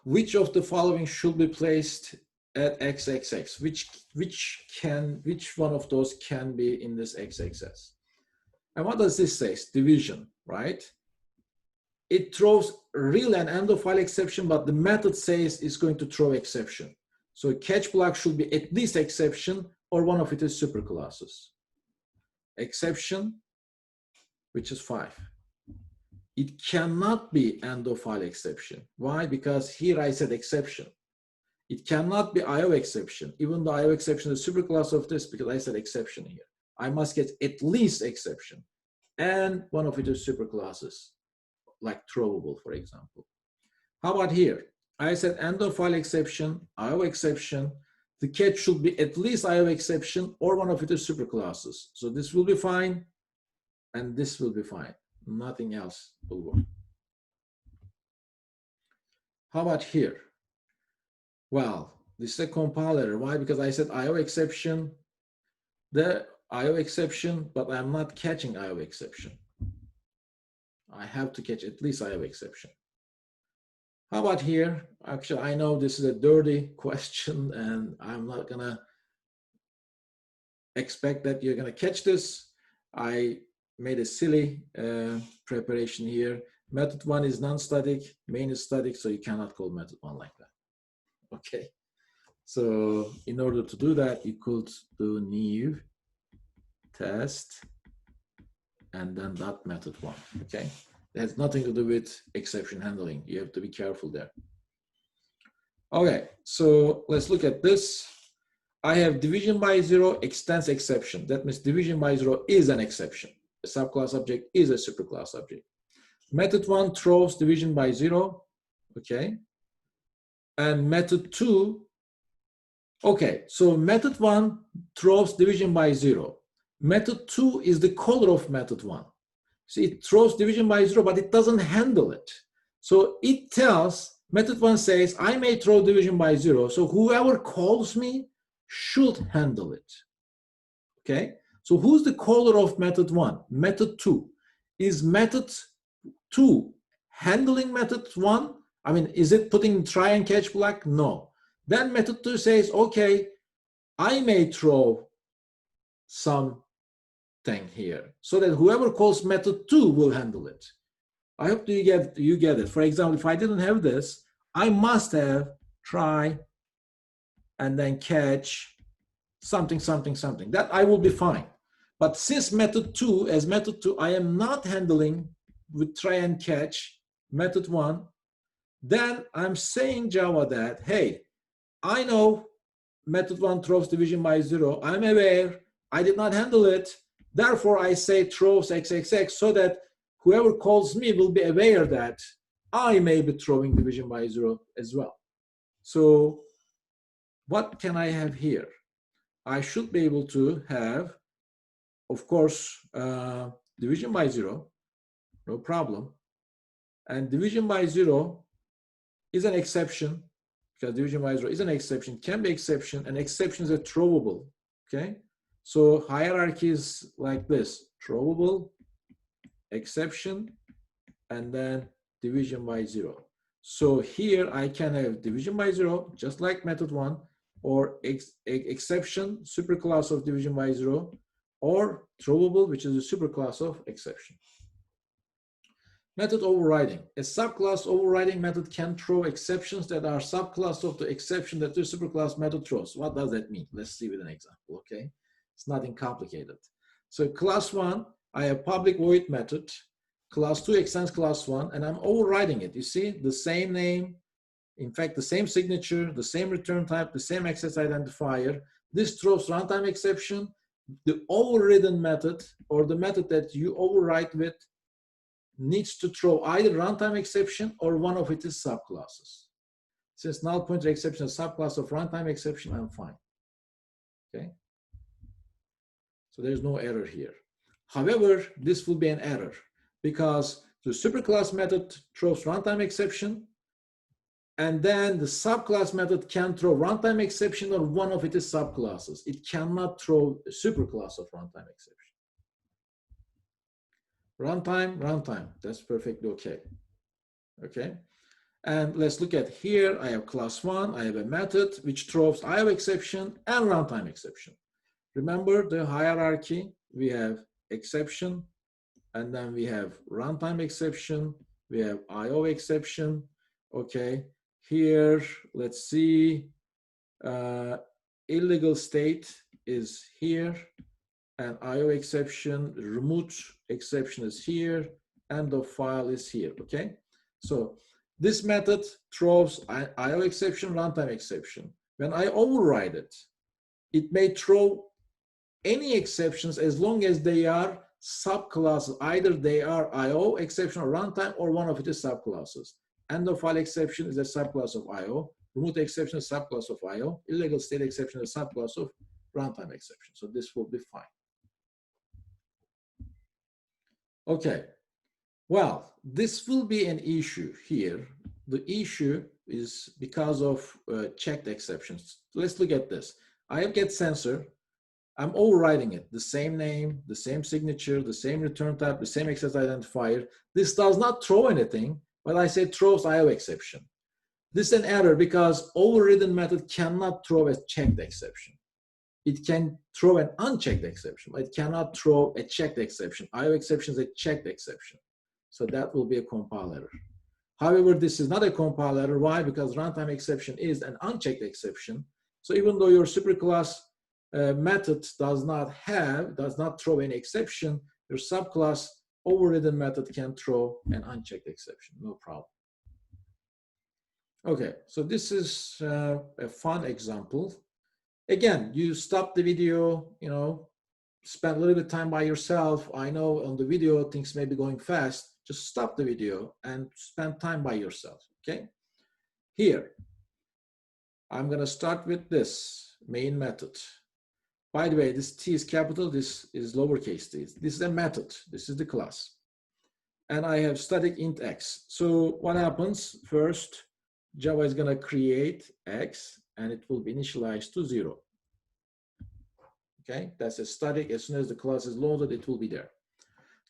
Which of the following should be placed at XXX? Which one of those can be in this XXS? And what does this say? It's division, right? It throws real and end of file exception, but the method says it's going to throw exception. So catch block should be at least exception or one of it is superclasses. Exception, which is 5. It cannot be end of file exception. Why? Because here I said exception. It cannot be IO exception, even though IO exception is superclass of this because I said exception here. I must get at least exception. And one of it is superclasses, like throwable, for example. How about here? I said end of file exception, IO exception. The catch should be at least IO exception or one of it is superclasses. So this will be fine, and this will be fine. Nothing else will work. How about here? Well, this is a compiler. Why? Because I said IO exception, the IO exception, but I'm not catching IO exception. I have to catch at least IO exception. How about here? Actually, I know this is a dirty question and I'm not gonna expect that you're gonna catch this. I made a silly preparation here. Method 1 is non-static, main is static, so you cannot call method 1 like that. Okay, so in order to do that, you could do new test and then dot method 1. Okay, it has nothing to do with exception handling. You have to be careful there. Okay, so let's look at this. I have division by 0 extends exception. That means division by 0 is an exception. A subclass object is a superclass object. Method 1 throws division by 0. Okay. And method 2, okay, so method 1 throws division by 0. Method 2 is the caller of method 1. So it throws division by 0, but it doesn't handle it. So it tells, method 1 says, I may throw division by 0, so whoever calls me should handle it. Okay, so who's the caller of method 1? Method 2. Is method 2 handling method 1? I mean, is it putting try and catch block? No. Then method 2 says, okay, I may throw something here, so that whoever calls method 2 will handle it. I hope you get it. For example, if I didn't have this, I must have try and then catch something, something, something. That I will be fine. But since method 2, as method 2, I am not handling with try and catch method 1, then I'm saying Java that, hey, I know method 1 throws division by 0. I'm aware I did not handle it. Therefore, I say throws XXX so that whoever calls me will be aware that I may be throwing division by 0 as well. So what can I have here? I should be able to have, of course, division by 0, no problem. And division by 0 is an exception, because division by 0 is an exception, can be exception, and exceptions are throwable, okay? So hierarchy is like this, throwable, exception, and then division by 0. So here I can have division by 0, just like method 1, or exception, superclass of division by 0, or throwable, which is a superclass of exception. Method overriding. A subclass overriding method can throw exceptions that are subclass of the exception that the superclass method throws. What does that mean? Let's see with an example, okay? It's nothing complicated. So class 1, I have public void method. Class 2 extends class 1, and I'm overriding it. You see, the same name, in fact, the same signature, the same return type, the same access identifier. This throws runtime exception. The overridden method, or the method that you override with, needs to throw either runtime exception or one of its subclasses. Since null pointer exception is a subclass of runtime exception, I'm fine. Okay? So there's no error here. However, this will be an error because the superclass method throws runtime exception, and then the subclass method can throw runtime exception or one of its subclasses. It cannot throw a superclass of runtime exception. Runtime, that's perfectly okay. Okay, and let's look at here. I have class 1, I have a method which throws IO exception and runtime exception. Remember the hierarchy, we have exception, and then we have runtime exception, we have IO exception. Okay, here, let's see, illegal state is here, and IO exception, remote exception is here, end of file is here, okay? So this method throws IO exception, runtime exception. When I override it, it may throw any exceptions as long as they are subclasses. Either they are IO exception or runtime or one of its subclasses. End of file exception is a subclass of IO. Remote exception is a subclass of IO. Illegal state exception is a subclass of runtime exception. So this will be fine. Okay, well, this will be an issue here. The issue is because of checked exceptions. Let's look at this. I have get sensor. I'm overriding it. The same name, the same signature, the same return type, the same access identifier. This does not throw anything, but I say throws IO exception. This is an error because overridden method cannot throw a checked exception. It can throw an unchecked exception, but it cannot throw a checked exception. IO exception is a checked exception. So that will be a compile error. However, this is not a compile error. Why? Because runtime exception is an unchecked exception. So even though your superclass method does not throw any exception, your subclass overridden method can throw an unchecked exception, no problem. Okay, so this is a fun example. Again, you stop the video, spend a little bit of time by yourself. I know on the video things may be going fast. Just stop the video and spend time by yourself, okay? Here, I'm going to start with this main method. By the way, this T is capital, this is lowercase t. This is a method, this is the class. And I have static int x. So what happens? First, Java is going to create x, and it will be initialized to 0. Okay, that's a static. As soon as the class is loaded, it will be there.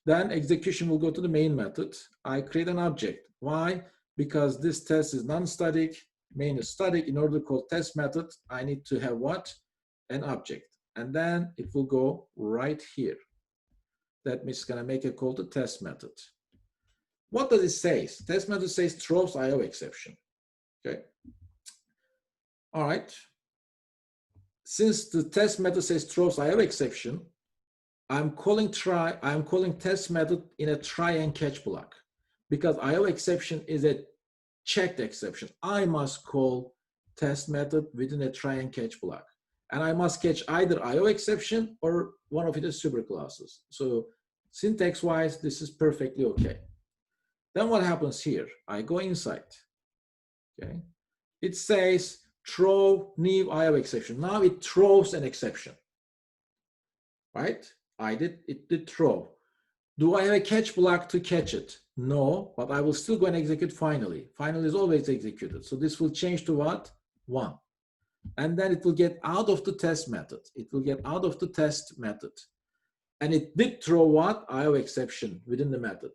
Then execution will go to the main method. I create an object. Why? Because this test is non-static, main is static. In order to call test method, I need to have what? An object. And then it will go right here. That means it's going to make a call to test method. What does it say? Test method says throws IO exception. Okay. All right. Since the test method says throws IO exception, I'm calling test method in a try and catch block, because IO exception is a checked exception. I must call test method within a try and catch block, and I must catch either IO exception or one of its superclasses. So syntax wise, this is perfectly okay. Then what happens here? I go inside. Okay, it says throw new IO exception. Now it throws an exception, right? It did throw. Do I have a catch block to catch it? No, but I will still go and execute finally. Finally is always executed. So this will change to what? 1. And then it will get out of the test method. It will get out of the test method. And it did throw what? IO exception within the method.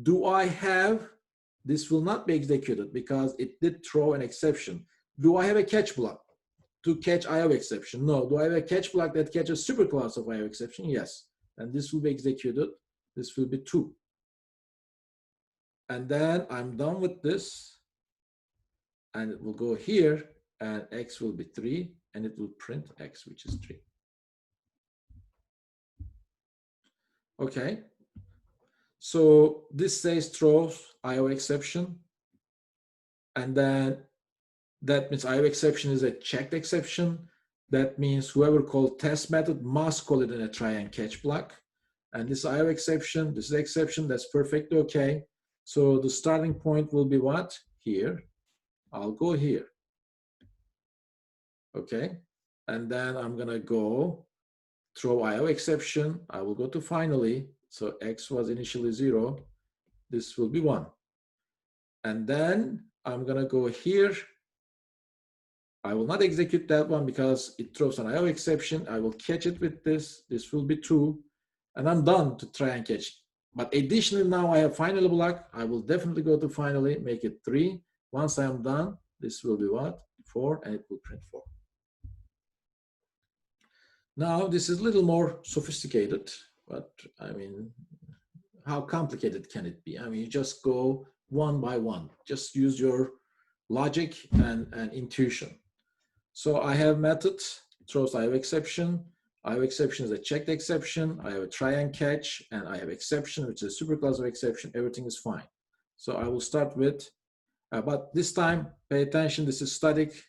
Do I have, this will not be executed because it did throw an exception. Do I have a catch block to catch IO exception? No. Do I have a catch block that catches superclass of IO exception? Yes. And this will be executed. This will be 2. And then I'm done with this. And it will go here, and x will be 3, and it will print x, which is 3. Okay. So this says throws IO exception. And then that means IO exception is a checked exception. That means whoever called test method must call it in a try and catch block. And this IO exception, this is exception, that's perfectly okay. So the starting point will be what? Here. I'll go here. Okay. And then I'm going to go throw IO exception. I will go to finally. So x was initially 0. This will be 1. And then I'm going to go here. I will not execute that one because it throws an IO exception. I will catch it with this. This will be 2. And I'm done to try and catch. But additionally, now I have finally block. I will definitely go to finally, make it 3. Once I am done, this will be what? 4, and it will print 4. Now, this is a little more sophisticated, but I mean, how complicated can it be? I mean, you just go one by one. Just use your logic and intuition. So I have method, throws IO exception. IO exception is a checked exception. I have a try and catch, and I have exception, which is a superclass of exception. Everything is fine. So I will start with, but this time, pay attention, this is static.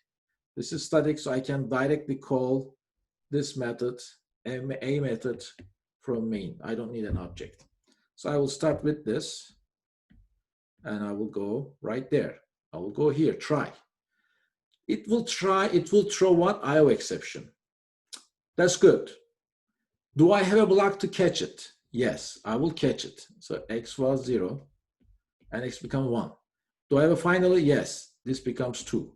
This is static, so I can directly call this method, a method from main. I don't need an object. So I will start with this, and I will go right there. I will go here, try. It will throw what? IO exception. That's good. Do I have a block to catch it? Yes, I will catch it. So x was 0, and x becomes 1. Do I have a finally? Yes, this becomes 2.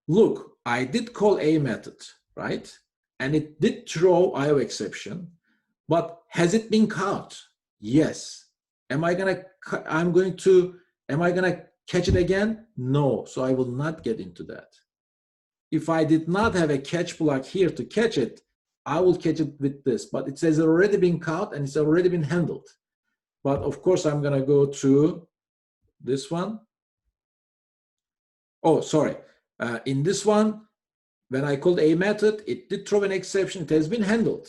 Look, I did call a method, right? And it did throw IO exception, but has it been caught? Yes. Am I gonna catch it again? No, so I will not get into that. If I did not have a catch block here to catch it, I will catch it with this, but it says already been caught and it's already been handled. But of course, I'm gonna go to this one. Oh, sorry. In this one, when I called a method, it did throw an exception. It has been handled.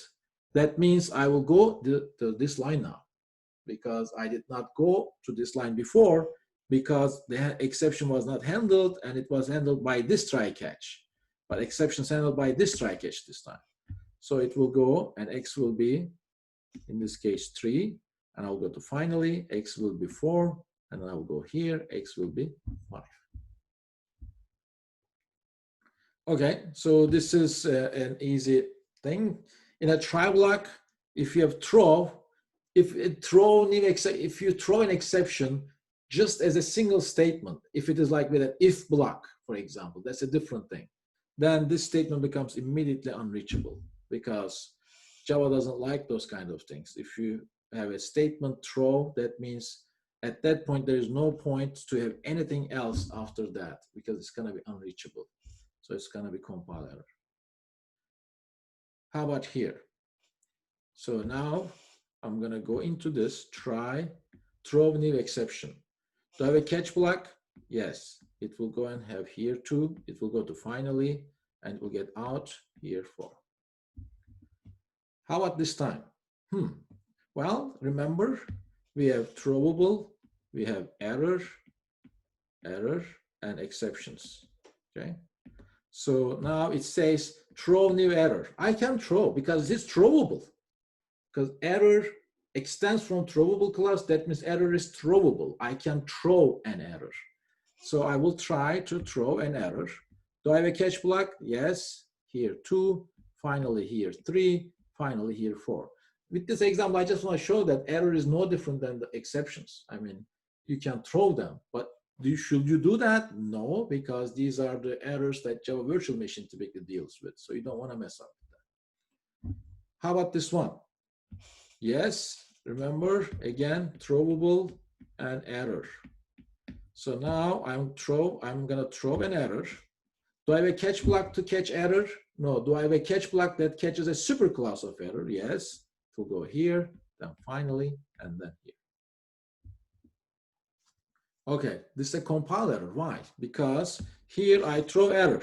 That means I will go to this line now, because I did not go to this line before, because the exception was not handled, and it was handled by this try catch. But exceptions handled by this try catch this time. So it will go, and x will be, in this case, 3. And I'll go to finally, x will be 4. And then I will go here, x will be 5. Okay, so this is an easy thing. In a try block, if you have throw, if you throw an exception just as a single statement, if it is like with an if block, for example, that's a different thing. Then this statement becomes immediately unreachable because Java doesn't like those kind of things. If you have a statement throw, that means at that point there is no point to have anything else after that because it's going to be unreachable. So it's going to be compile error. How about here? So now I'm going to go into this, try, throw new exception. Do I have a catch block? Yes. It will go and have here too. It will go to finally, and it will get out here for. How about this time? Well, remember, we have throwable, we have error, and exceptions. Okay. So now it says throw new error. I can throw because it's throwable. Because error extends from throwable class, that means error is throwable. I can throw an error. So I will try to throw an error. Do I have a catch block? Yes. Here 2, finally here 3, finally here 4. With this example, I just want to show that error is no different than the exceptions. I mean, you can throw them, but should you do that? No, because these are the errors that Java Virtual Machine typically deals with. So you don't want to mess up with that. How about this one? Yes, remember, again, throwable and error. So now I'm going to throw an error. Do I have a catch block to catch error? No. Do I have a catch block that catches a superclass of error? Yes. It will go here, then finally, and then here. Okay, this is a compile error. Why? Because here I throw error.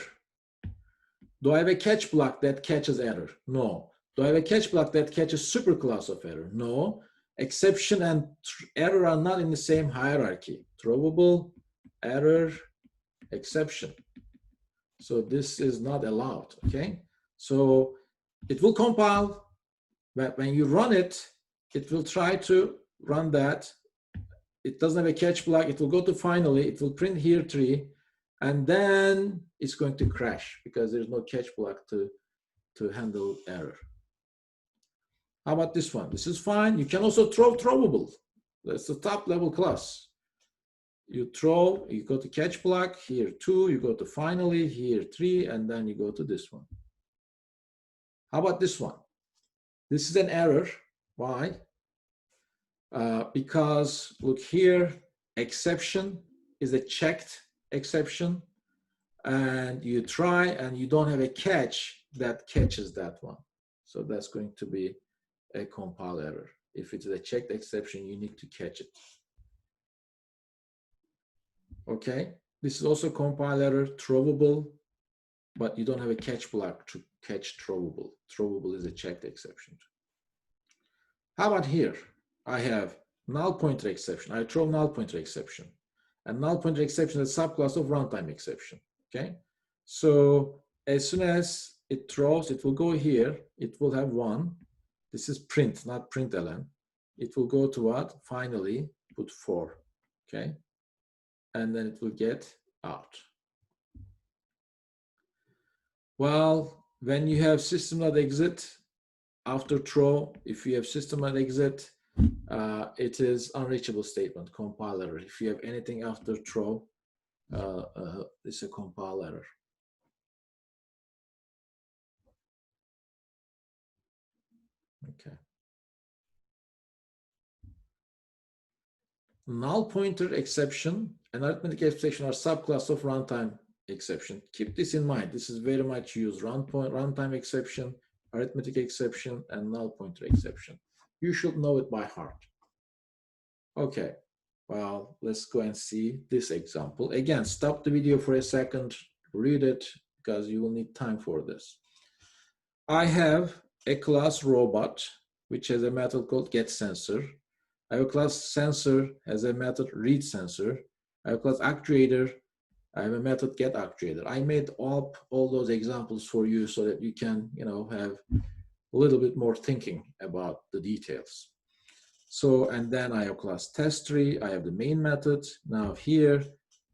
Do I have a catch block that catches error? No. Do I have a catch block that catches superclass of error? No. Exception and error are not in the same hierarchy. Throwable, error, exception. So this is not allowed, okay? So it will compile, but when you run it, it will try to run that. It doesn't have a catch block. It will go to finally, it will print here 3, and then it's going to crash because there's no catch block to handle error. How about this one? This is fine. You can also throw throwable. That's the top level class. You throw, you go to catch block, here 2, you go to finally, here 3, and then you go to this one. How about this one? This is an error. Why? Because look here, exception is a checked exception, and you try and you don't have a catch that catches that one. So that's going to be a compile error. If it's a checked exception, you need to catch it. Okay, this is also compile error, throwable, but you don't have a catch block to catch throwable. Throwable is a checked exception. How about here? I have null pointer exception. I throw null pointer exception. And null pointer exception is a subclass of runtime exception. Okay, so as soon as it throws, it will go here. It will have 1. This is print, not println. It will go to what? Finally, put 4. Okay, and then it will get out. Well, when you have system.exit after throw, if you have system.exit, it is unreachable statement, compile error. If you have anything after throw, it's a compile error. Okay. Null pointer exception and arithmetic exception are subclass of runtime exception. Keep this in mind. This is very much used. Runtime exception, arithmetic exception, and null pointer exception. You should know it by heart. Okay, well, let's go and see this example. Again, stop the video for a second, read it, because you will need time for this. I have a class robot, which has a method called getSensor. I have a class sensor, has a method readSensor. I have a class actuator. I have a method getActuator. I made up all those examples for you so that you can, have a little bit more thinking about the details. So, and then I have class testtree. I have the main method. Now here,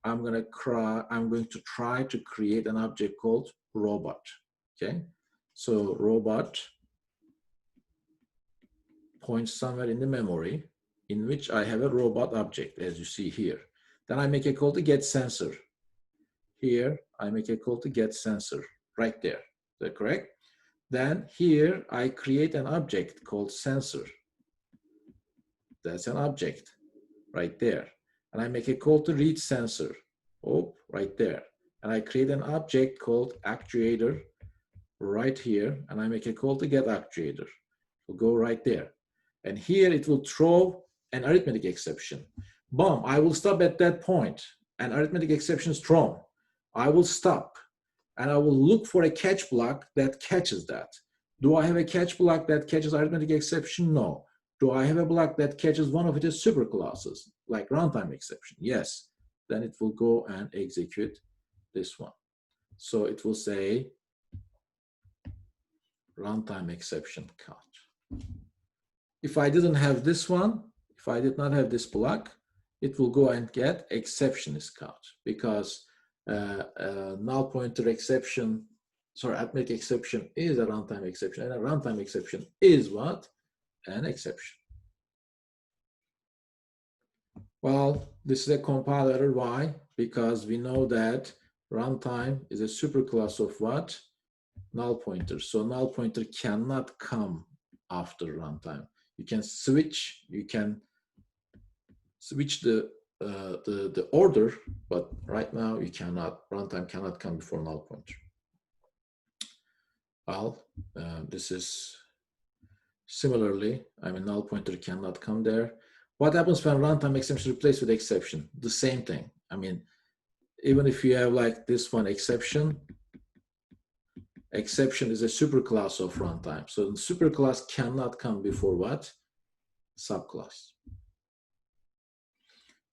I'm going to try to create an object called robot. Okay, so robot points somewhere in the memory in which I have a robot object, as you see here. Then I make a call to get sensor. Here, I make a call to get sensor right there. Is that correct? Then here, I create an object called sensor. That's an object right there. And I make a call to read sensor. Oh, right there. And I create an object called actuator right here. And I make a call to get actuator. We'll go right there. And here it will throw an arithmetic exception. Boom, I will stop at that point. An arithmetic exception is thrown. I will stop and I will look for a catch block that catches that. Do I have a catch block that catches arithmetic exception? No. Do I have a block that catches one of its superclasses, like runtime exception? Yes. Then it will go and execute this one. So it will say runtime exception count. If I didn't have this one, if I did not have this block, it will go and get exception is count, because null pointer exception, arithmetic exception is a runtime exception, and a runtime exception is what? An exception. Well, this is a compile error. Why? Because we know that runtime is a superclass of what? Null pointer. So null pointer cannot come after runtime. You can switch the order, but right now you cannot. Runtime cannot come before null pointer. Well, this is similarly, null pointer cannot come there. What happens when runtime exception is replaced with exception? The same thing. Even if you have like this one exception is a superclass of runtime. So the superclass cannot come before what? Subclass.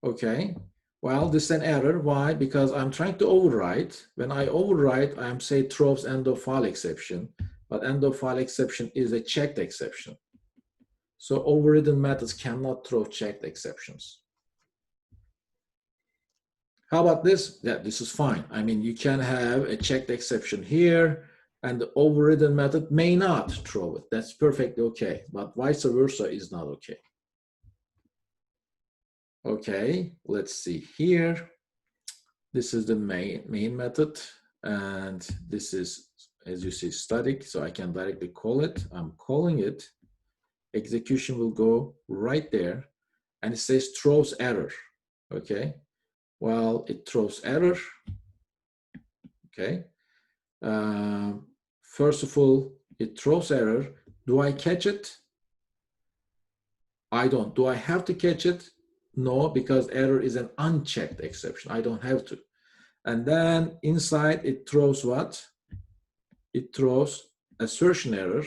Okay, well, this is an error. Why? Because I'm trying to overwrite. When I overwrite, I'm say throws end of file exception, but end of file exception is a checked exception. So overridden methods cannot throw checked exceptions. How about this? Yeah, this is fine. You can have a checked exception here, and the overridden method may not throw it. That's perfectly okay, but vice versa is not okay. Okay, let's see here. This is the main method, and this is, as you see, static, so I can directly call it. I'm calling it. Execution will go right there, and it says throws error. Okay, well, it throws error. Okay, first of all, it throws error. Do I catch it? I don't. Do I have to catch it? No, because error is an unchecked exception. I don't have to. And then inside it throws what? It throws assertion error.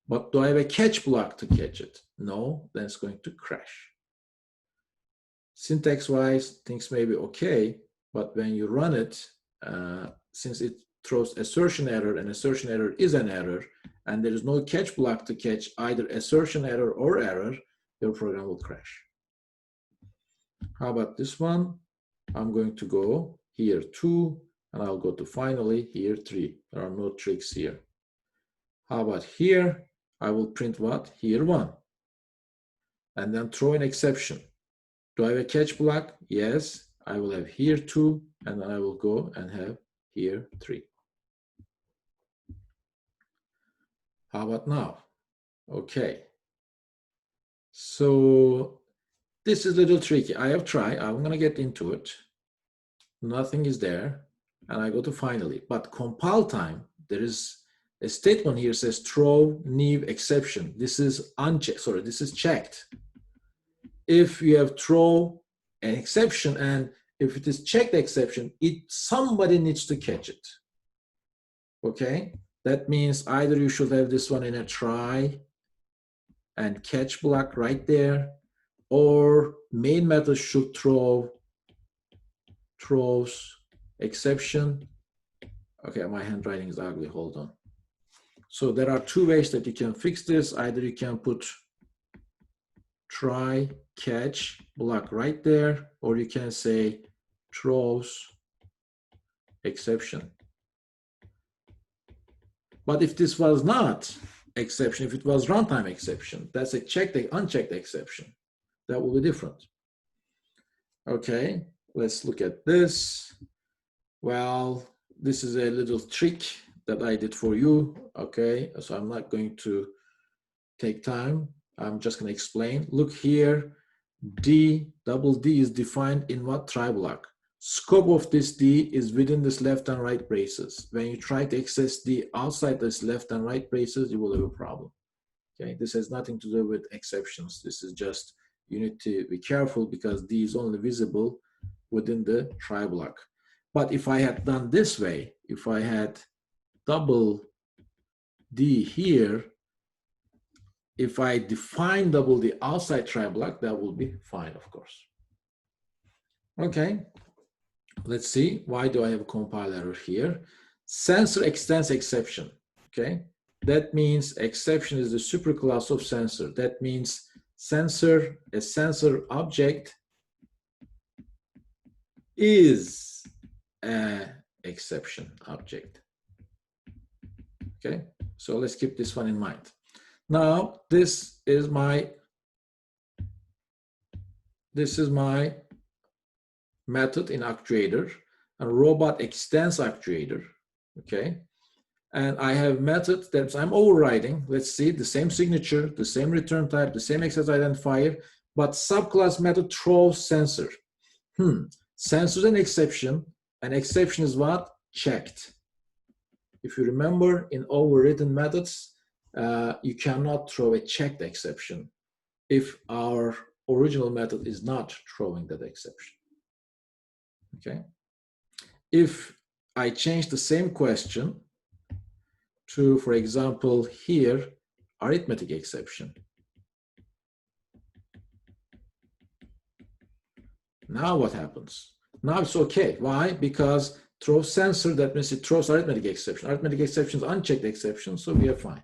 But do I have a catch block to catch it? No, then it's going to crash. Syntax-wise, things may be okay, but when you run it, since it throws assertion error, and assertion error is an error, and there is no catch block to catch either assertion error or error, your program will crash. How about this one? I'm going to go here 2, and I'll go to finally here 3. There are no tricks here. How about here? I will print what? Here 1. And then throw an exception. Do I have a catch block? Yes. I will have here 2, and then I will go and have here 3. How about now? Okay. So this is a little tricky. I have tried. I'm going to get into it. Nothing is there. And I go to finally. But compile time, there is a statement here says throw new exception. This is unchecked. Sorry, this is checked. If you have throw an exception, and if it is checked exception, somebody needs to catch it. Okay, that means either you should have this one in a try and catch block right there, or main method should throws exception. Okay, my handwriting is ugly. Hold on. So there are 2 ways that you can fix this. Either you can put try catch block right there, or you can say throws exception. But if this was not exception, if it was runtime exception, that's a checked, unchecked exception. That will be different. Okay, let's look at this. Well, this is a little trick that I did for you. Okay, so I'm not going to take time. I'm just going to explain. Look here, double D is defined in what try block? Scope of this D is within this left and right braces. When you try to access D outside this left and right braces, you will have a problem. Okay, this has nothing to do with exceptions. This is just, you need to be careful because D is only visible within the try block. But if I had done this way, if I had double D here, if I define double D outside try block, that will be fine, of course. Okay, let's see. Why do I have a compile error here? Sensor extends exception. Okay, that means exception is the superclass of sensor. That means sensor, a sensor object is an exception object. Okay, so let's keep this one in mind. Now, this is my method in actuator, and robot extends actuator. Okay, and I have method that I'm overriding. Let's see, the same signature, the same return type, the same access identifier, but subclass method throws sensor. Sensor is an exception, and exception is what? Checked. If you remember, in overridden methods, you cannot throw a checked exception if our original method is not throwing that exception. Okay. If I change the same question to, for example, here, arithmetic exception. Now what happens? Now it's okay. Why? Because throw sensor, that means it throws arithmetic exception. Arithmetic exception is unchecked exception, so we are fine.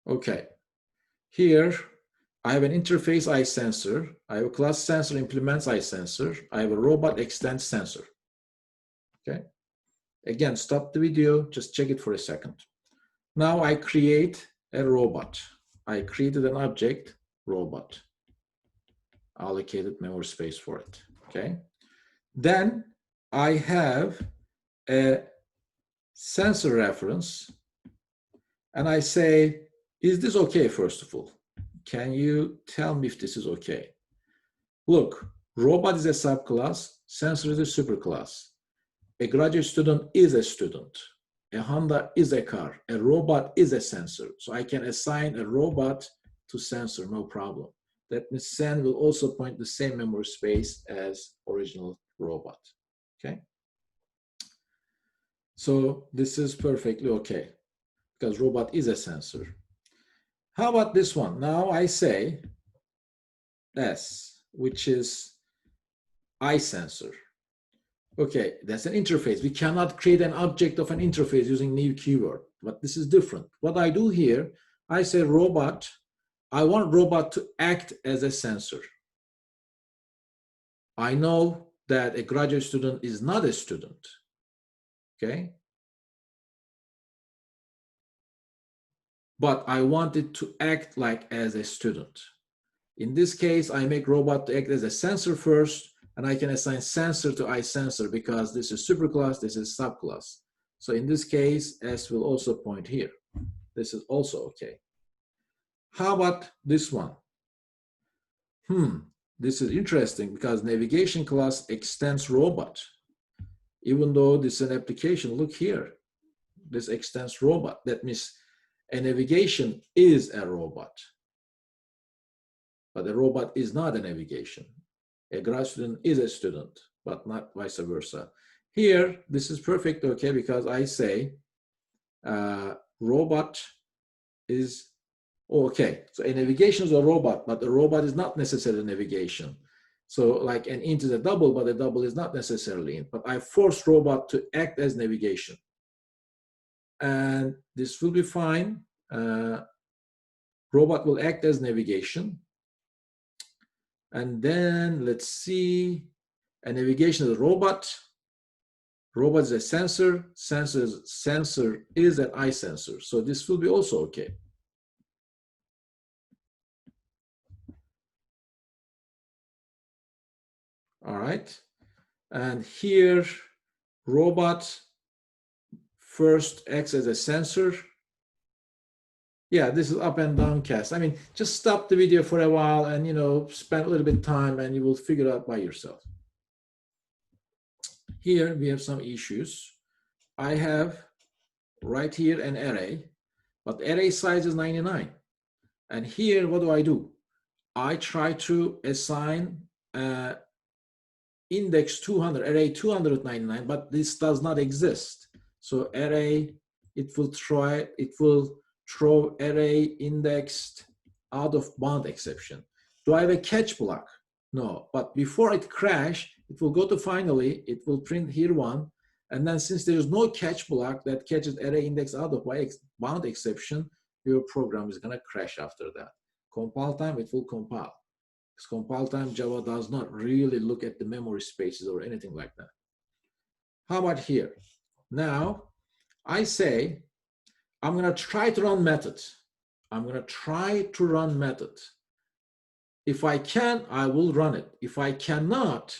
Okay. Here, I have an interface iSensor. I have a class sensor implements iSensor. I have a robot extends sensor. Okay. Again, stop the video. Just check it for a second. Now I create a robot. I created an object, robot. Allocated memory space for it. Okay. Then I have a sensor reference, and I say, is this okay, first of all? Can you tell me if this is okay? Look, robot is a subclass, sensor is a superclass. A graduate student is a student. A Honda is a car. A robot is a sensor. So I can assign a robot to sensor, no problem. That means sen will also point the same memory space as original robot. Okay? So this is perfectly okay because robot is a sensor. How about this one? Now I say S, which is iSensor. Okay, that's an interface. We cannot create an object of an interface using new keyword, but this is different. What I do here, I say robot. I want robot to act as a sensor. I know that a graduate student is not a student. Okay? But I want it to act like as a student. In this case, I make robot to act as a sensor first, and I can assign sensor to iSensor because this is superclass, this is subclass. So in this case, S will also point here. This is also okay. How about this one? This is interesting because navigation class extends robot. Even though this is an application, look here. This extends robot. That means a navigation is a robot. But a robot is not a navigation. A grad student is a student, but not vice versa. Here, this is perfect, okay, because I say robot is, okay, so a navigation is a robot, but a robot is not necessarily navigation. So like an int is a double, but a double is not necessarily int, but I force robot to act as navigation. And this will be fine. Robot will act as navigation. And then let's see, a navigation is a robot. Robot is a sensor. Sensor is an eye sensor. So this will be also okay. All right. And here, robot first acts as a sensor. Yeah, this is up and down cast. I mean, just stop the video for a while and, spend a little bit of time and you will figure it out by yourself. Here we have some issues. I have right here an array, but array size is 99. And here, what do? I try to assign index 200, array 299, but this does not exist. So array, it will throw array indexed out of bound exception. Do I have a catch block? No, but before it crash, it will go to finally, it will print here one, and then since there is no catch block that catches array index out of bound exception, your program is gonna crash after that. Compile time, it will compile. Because compile time, Java does not really look at the memory spaces or anything like that. How about here? Now, I say, I'm gonna try to run method. I'm gonna try to run method. If I can, I will run it. If I cannot,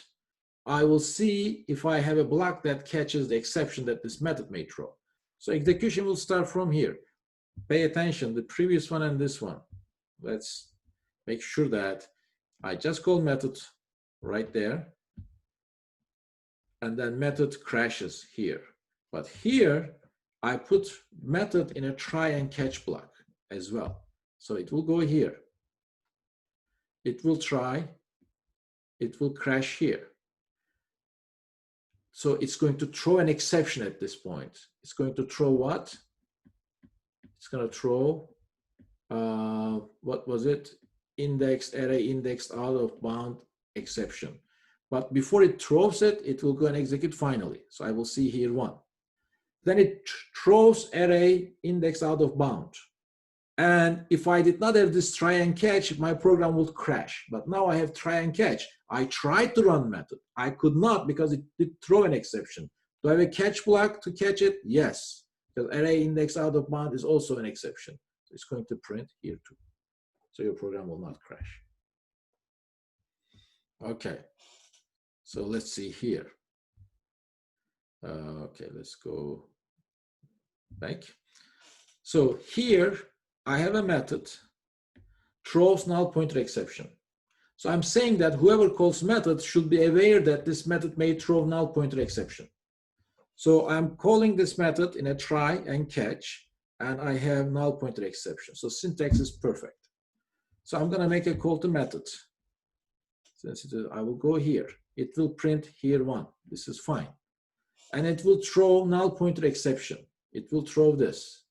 I will see if I have a block that catches the exception that this method may throw. So execution will start from here. Pay attention, the previous one and this one. Let's make sure that I just call method right there. And then method crashes here. But here, I put method in a try and catch block as well. So it will go here. It will try. It will crash here. So it's going to throw an exception at this point. It's going to throw what? It's going to throw, what was it? Array indexed out of bound exception. But before it throws it, it will go and execute finally. So I will see here one. Then it throws array index out of bound. And if I did not have this try and catch, my program would crash. But now I have try and catch. I tried to run method. I could not because it did throw an exception. Do I have a catch block to catch it? Yes. Because array index out of bound is also an exception. So it's going to print here too. So your program will not crash. Okay. So let's see here. Okay, let's go back. So here I have a method throws null pointer exception. So I'm saying that whoever calls method should be aware that this method may throw null pointer exception. So I'm calling this method in a try and catch, and I have null pointer exception. So syntax is perfect. So I'm going to make a call to method. Since I will go here. It will print here one. This is fine. And it will throw null pointer exception. It will throw this.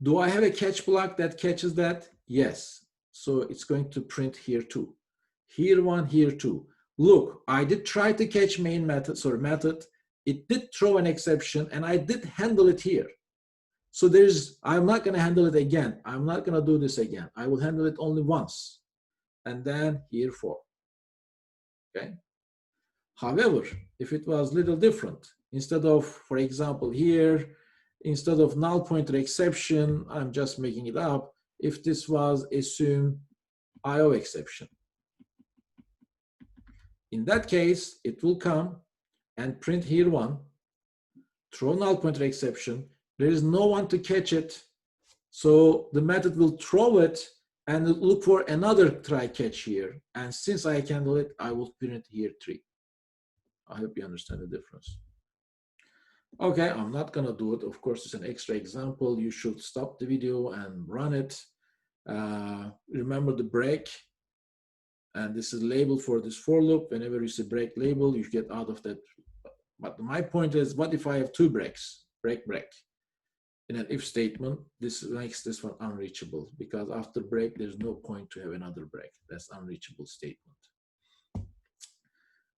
Do I have a catch block that catches that? Yes. So it's going to print here two. Here one, here two. Look, I did try to catch main method, method. It did throw an exception and I did handle it here. So I'm not going to handle it again. I'm not going to do this again. I will handle it only once. And then here four. Okay. However, if it was a little different, instead of, for example, here, instead of null pointer exception, I'm just making it up. If this was assume IO exception. In that case, it will come and print here one, throw null pointer exception. There is no one to catch it. So the method will throw it and look for another try catch here. And since I can do it, I will print here three. I hope you understand the difference. Okay, I'm not gonna do it. Of course, it's an extra example. You should stop the video and run it. Remember the break. And this is labeled for this for loop. Whenever you see break label, you get out of that. But my point is, what if I have two breaks? Break. In an if statement, this makes this one unreachable because after break, there's no point to have another break. That's unreachable statement.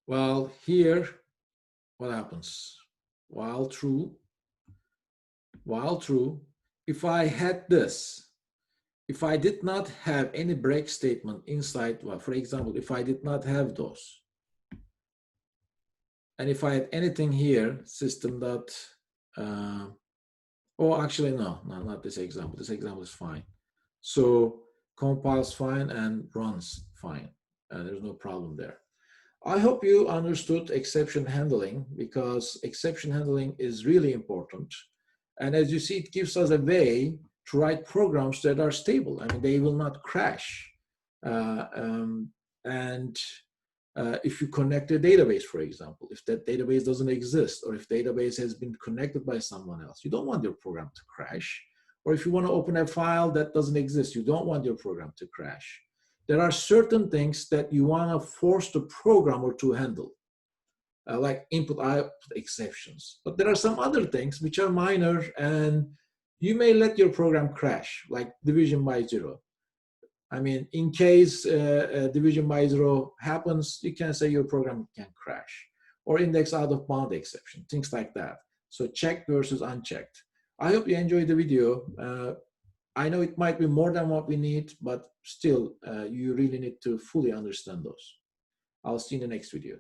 Well, here, what happens? While true, if I had this, if I did not have any break statement inside, well, for example, if I did not have those, and if I had anything here, system dot, oh, actually, no, not this example. This example is fine. So compiles fine and runs fine. There's no problem there. I hope you understood exception handling, because exception handling is really important. And as you see, it gives us a way to write programs that are stable. I mean, they will not crash. If you connect a database, for example, if that database doesn't exist, or if database has been connected by someone else, you don't want your program to crash. Or if you want to open a file that doesn't exist, you don't want your program to crash. There are certain things that you want to force the programmer to handle, like input-output exceptions. But there are some other things which are minor, and you may let your program crash, like division by zero. I mean, in case division by zero happens, you can say your program can crash, or index out of bound exception, things like that. So checked versus unchecked. I hope you enjoyed the video. I know it might be more than what we need, but still, you really need to fully understand those. I'll see you in the next video.